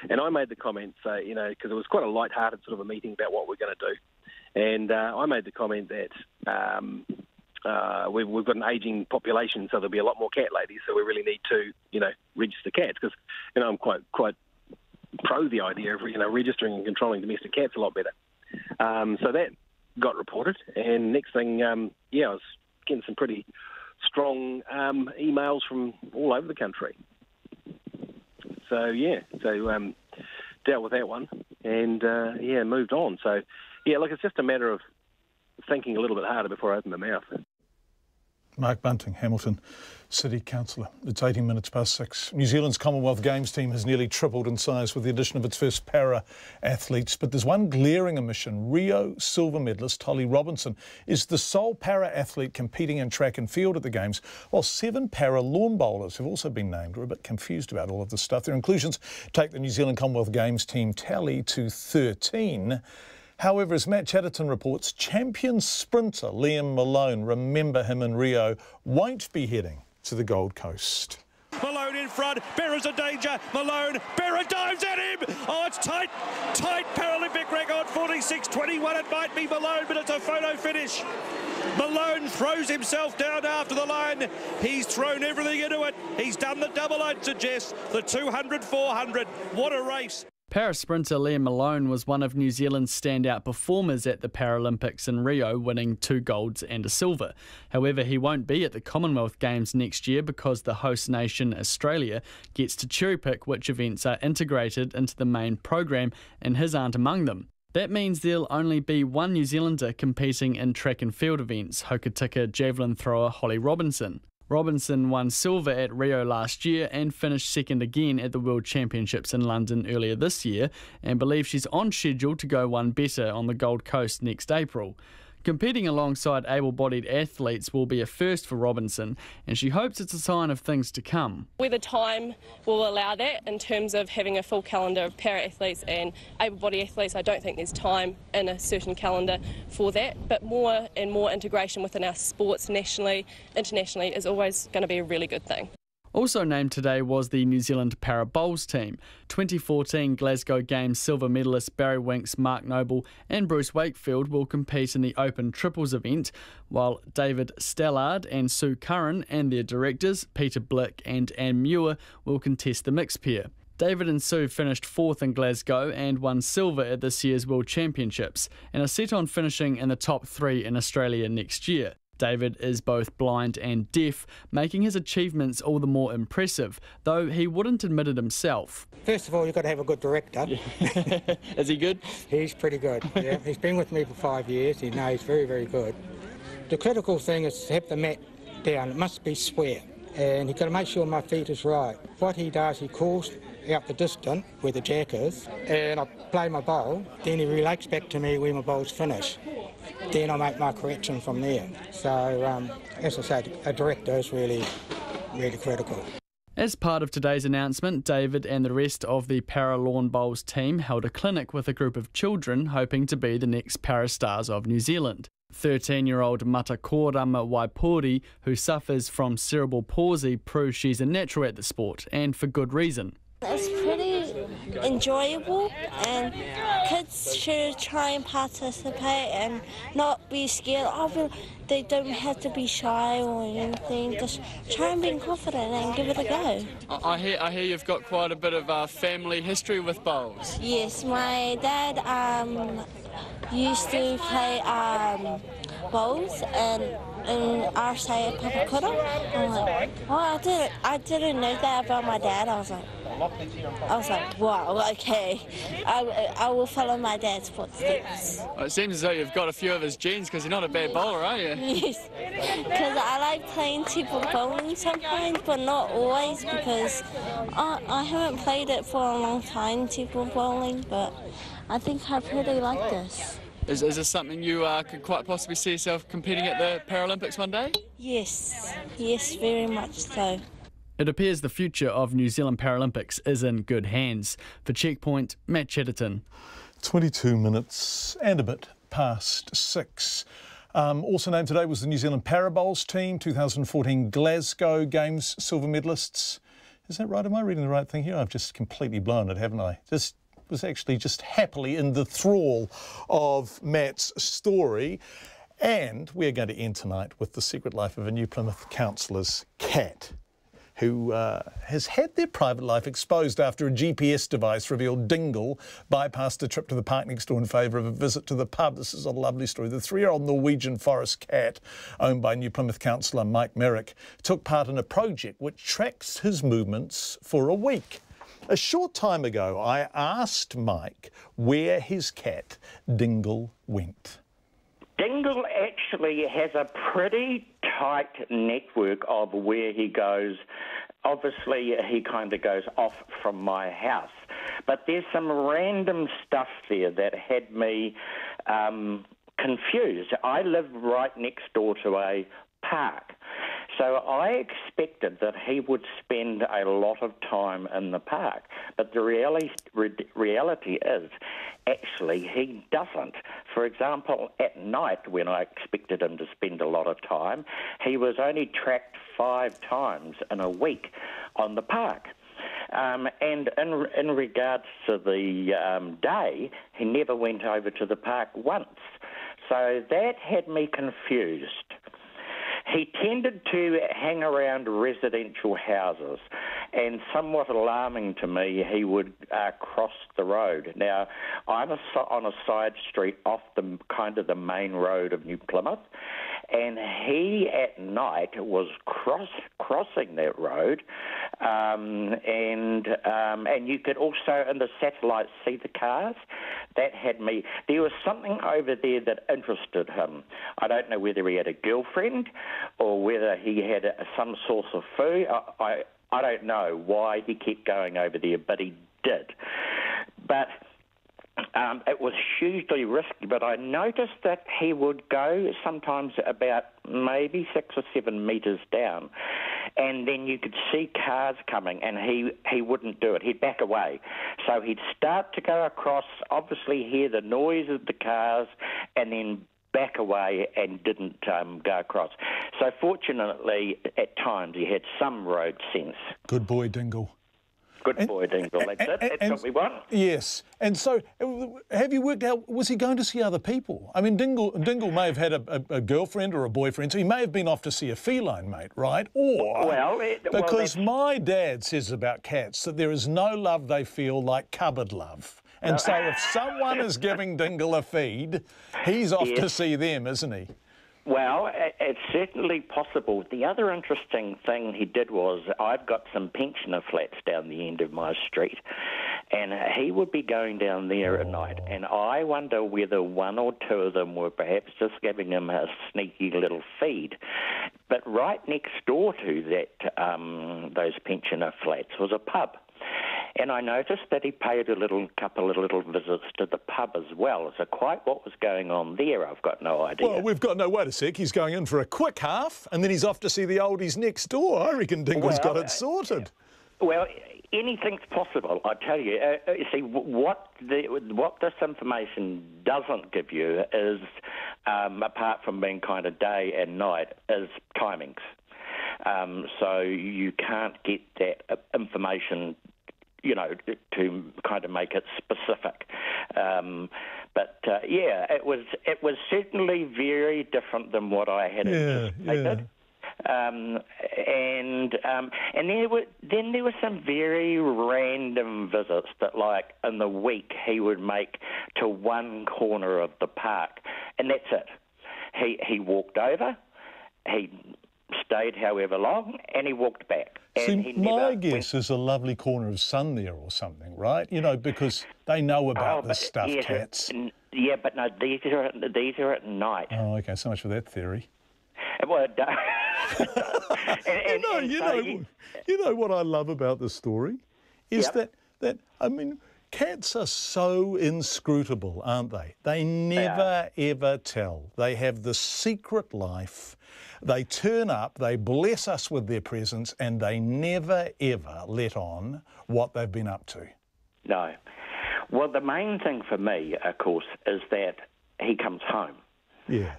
And I made the comment, because it was quite a light-hearted sort of a meeting about what we're going to do. And I made the comment that we've got an ageing population, so there'll be a lot more cat ladies, so we really need to, register cats, because, I'm quite pro the idea of, registering and controlling domestic cats a lot better. So that got reported, and next thing, I was getting some pretty strong emails from all over the country. So, dealt with that one, and, moved on. So, look, it's just a matter of thinking a little bit harder before I open my mouth. Mark Bunting, Hamilton City Councillor. It's 18 minutes past 6. New Zealand's Commonwealth Games team has nearly tripled in size with the addition of its first para-athletes. But there's one glaring omission. Rio silver medalist Holly Robinson is the sole para-athlete competing in track and field at the Games, while 7 para-lawn bowlers have also been named. We're a bit confused about all of this stuff. Their inclusions take the New Zealand Commonwealth Games team tally to 13. However, as Matt Chatterton reports, champion sprinter Liam Malone, remember him in Rio, won't be heading to the Gold Coast. Malone in front, Berra's in danger, Malone, Berra dives at him! Oh, it's tight Paralympic record, 46.21, it might be Malone, but it's a photo finish. Malone throws himself down after the line, he's thrown everything into it, he's done the double I'd suggest, the 200, 400, what a race. Para-sprinter Liam Malone was one of New Zealand's standout performers at the Paralympics in Rio, winning 2 golds and a silver. However, he won't be at the Commonwealth Games next year because the host nation, Australia, gets to cherry-pick which events are integrated into the main program, and his aren't among them. That means there'll only be one New Zealander competing in track and field events, Hokitika javelin thrower Holly Robinson. Robinson won silver at Rio last year and finished second again at the World Championships in London earlier this year, and believes she's on schedule to go one better on the Gold Coast next April. Competing alongside able-bodied athletes will be a first for Robinson, and she hopes it's a sign of things to come. Whether time will allow that in terms of having a full calendar of para-athletes and able-bodied athletes, I don't think there's time in a certain calendar for that, but more and more integration within our sports nationally, internationally is always going to be a really good thing. Also named today was the New Zealand Para Bowls team. 2014 Glasgow Games silver medalists Barry Winks, Mark Noble and Bruce Wakefield will compete in the Open Triples event, while David Stallard and Sue Curran and their directors, Peter Blick and Anne Muir, will contest the mixed pair. David and Sue finished 4th in Glasgow and won silver at this year's World Championships, and are set on finishing in the top 3 in Australia next year. David is both blind and deaf, making his achievements all the more impressive, though he wouldn't admit it himself. First of all, you've got to have a good director. Is he good? He's pretty good, yeah. He's been with me for 5 years. He knows very, very good. The critical thing is to have the mat down. It must be square, and you've got to make sure my feet is right. What he does, he calls out the distance where the jack is, and I play my bowl. Then he relates back to me where my bowl's finished. Then I make my correction from there. So, as I said, a director is really, really critical. As part of today's announcement, David and the rest of the Para Lawn Bowls team held a clinic with a group of children hoping to be the next para stars of New Zealand. 13-year-old Matakorama Waipori, who suffers from cerebral palsy, proves she's a natural at the sport, and for good reason. It's pretty enjoyable, and kids should try and participate and not be scared. They don't have to be shy or anything. Just try and be confident and give it a go. I hear you've got quite a bit of family history with bowls. Yes, my dad used to play bowls and in our side of Papakura. I'm like, oh, I didn't know that about my dad. I was like, wow, okay. I will follow my dad's footsteps. Well, it seems as though you've got a few of his genes, because you're not a bad bowler, are you? Yes, because I like playing table bowling sometimes, but not always, because I haven't played it for a long time, table bowling, but I think I pretty like this. Is this something you could quite possibly see yourself competing at the Paralympics one day? Yes, very much so. It appears the future of New Zealand Paralympics is in good hands. For Checkpoint, Matt Chatterton. 22 minutes and a bit past 6. Also named today was the New Zealand Para Bowls team, 2014 Glasgow Games silver medalists. Is that right? Am I reading the right thing here? I've just completely blown it, haven't I? Was actually just happily in the thrall of Matt's story. And we're going to end tonight with the secret life of a New Plymouth councillor's cat, who has had their private life exposed after a GPS device revealed Dingle bypassed a trip to the park next door in favour of a visit to the pub. This is a lovely story. The 3-year-old Norwegian forest cat, owned by New Plymouth councillor Mike Merrick, took part in a project which tracks his movements for a week. A short time ago, I asked Mike where his cat, Dingle, went. Dingle actually has a pretty tight network of where he goes. Obviously, he kind of goes off from my house. But there's some random stuff there that had me confused. I live right next door to a park. So I expected that he would spend a lot of time in the park. But the reality is, actually, he doesn't. For example, at night, when I expected him to spend a lot of time, he was only tracked 5 times in a week on the park. And in regards to the day, he never went over to the park once. So that had me confused. He tended to hang around residential houses, and somewhat alarming to me, he would cross the road. Now, I'm on a side street off the main road of New Plymouth, and he at night was crossing that road, and you could also in the satellites see the cars. That had me. There was something over there that interested him. I don't know whether he had a girlfriend or whether he had some source of food. I don't know why he kept going over there, but he did. But it was hugely risky, but I noticed that he would go sometimes about maybe 6 or 7 metres down, and then you could see cars coming, and he wouldn't do it. He'd back away. So he'd start to go across, obviously hear the noise of the cars, and then back away and didn't go across. So fortunately, at times, he had some road sense. Good boy, Dingle. Good boy, Dingle. That's it. That's what we want. Yes. And so, have you worked out, was he going to see other people? I mean, Dingle may have had a girlfriend or a boyfriend, so he may have been off to see a feline mate, right? Or, because my dad says about cats that there is no love they feel like cupboard love. And so if someone is giving Dingle a feed, he's off to see them, isn't he? Well, it's certainly possible. The other interesting thing he did was, I've got some pensioner flats down the end of my street, and he would be going down there at night, and I wonder whether 1 or 2 of them were perhaps just giving him a sneaky little feed. But right next door to that, those pensioner flats was a pub. And I noticed that he paid a couple of little visits to the pub as well. So quite what was going on there, I've got no idea. Well, we've got no, wait a sec, he's going in for a quick half, and then he's off to see the oldies next door. I reckon Dingle's got it sorted. Well, anything's possible, I tell you. You see, what this information doesn't give you is, apart from being kind of day and night, is timings. So you can't get that information, you know, to kind of make it specific. But it was certainly very different than what I had anticipated. And there were some very random visits that, like, in the week he would make to one corner of the park, and that's it. He walked over, he stayed however long, and he walked back. And see, my guess is a lovely corner of sun there or something, right? You know, because they know about this stuff, cats. Yeah, but no, these are at night. Oh, okay, so much for that theory. Well, you know what I love about this story is that I mean, cats are so inscrutable, aren't they? They never ever tell. They have the secret life. They turn up, they bless us with their presence, and they never ever let on what they've been up to. No. Well, the main thing for me, of course, is that he comes home. Yeah.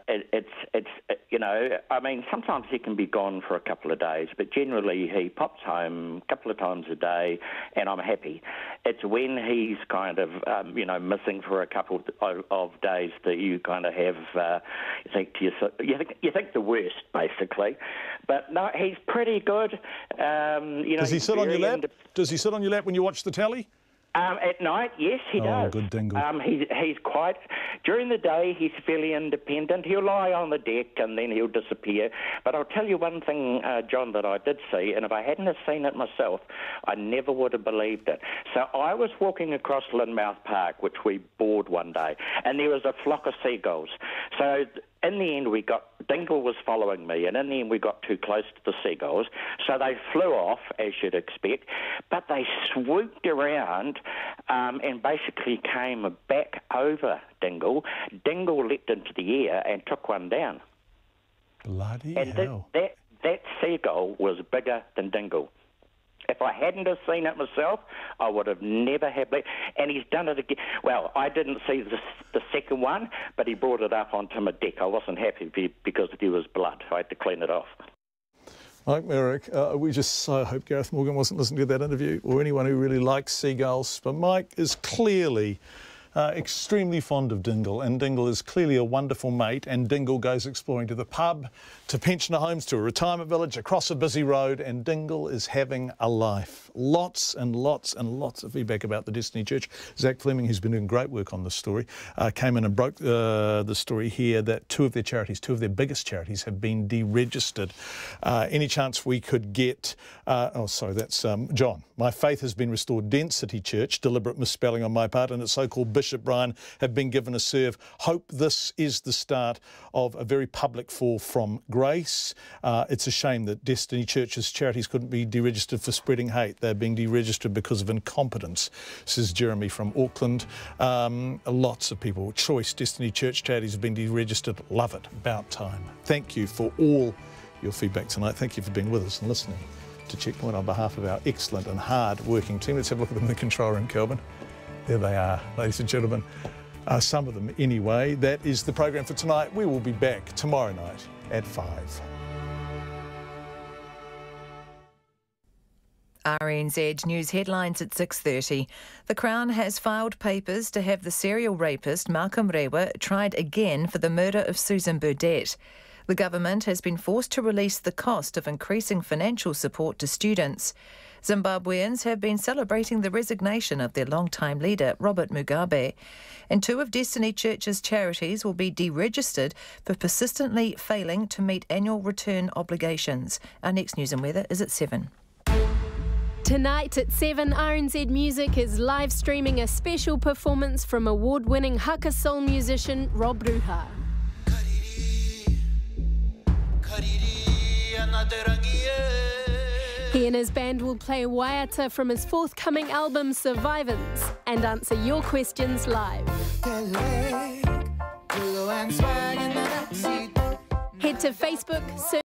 It's you know, I mean, sometimes he can be gone for a couple of days, but generally he pops home a couple of times a day, and I'm happy. It's when he's kind of, you know, missing for a couple of days that you kind of have, you think to yourself, you think the worst, basically. But no, he's pretty good. You know, does he sit on your lap? Does he sit on your lap when you watch the telly? At night, yes, he does. Oh, good dingle. He's quite... During the day, he's fairly independent. He'll lie on the deck and then he'll disappear. But I'll tell you one thing, John, that I did see, and if I hadn't have seen it myself, I never would have believed it. So I was walking across Lynmouth Park, which we bored one day, and there was a flock of seagulls. So in the end, Dingle was following me, and in the end we got too close to the seagulls, so they flew off, as you'd expect, but they swooped around and basically came back over Dingle. Dingle leapt into the air and took one down. Bloody and hell. That seagull was bigger than Dingle. If I hadn't have seen it myself, I would have never had that. And he's done it again. Well, I didn't see the second one, but he brought it up onto my deck. I wasn't happy because there was blood. I had to clean it off. Mike Merrick, we just so hope Gareth Morgan wasn't listening to that interview, or anyone who really likes seagulls. But Mike is clearly extremely fond of Dingle, and Dingle is clearly a wonderful mate, and Dingle goes exploring to the pub, to pensioner homes, to a retirement village, across a busy road, and Dingle is having a life. Lots and lots and lots of feedback about the Destiny Church. Zach Fleming, who's been doing great work on this story, came in and broke the story here that two of their biggest charities have been deregistered. Any chance we could get, that's John. My faith has been restored. Density Church, deliberate misspelling on my part, and its so-called Bishop Brian have been given a serve. Hope this is the start of a very public fall from grace. It's a shame that Destiny Church's charities couldn't be deregistered for spreading hate. They're being deregistered because of incompetence, says Jeremy from Auckland. Lots of people. Choice Destiny Church charities have been deregistered. Love it. About time. Thank you for all your feedback tonight. Thank you for being with us and listening to Checkpoint on behalf of our excellent and hard-working team. Let's have a look at them in the control room, Kelvin. There they are, ladies and gentlemen. Some of them anyway. That is the program for tonight. We will be back tomorrow night at 5. RNZ News headlines at 6:30. The Crown has filed papers to have the serial rapist Malcolm Rewa tried again for the murder of Susan Burdett. The government has been forced to release the cost of increasing financial support to students. Zimbabweans have been celebrating the resignation of their longtime leader, Robert Mugabe. And two of Destiny Church's charities will be deregistered for persistently failing to meet annual return obligations. Our next news and weather is at 7. Tonight at 7, RNZ Music is live streaming a special performance from award-winning haka soul musician Rob Ruha. He and his band will play Waiata from his forthcoming album Survivance and answer your questions live. Head to Facebook, search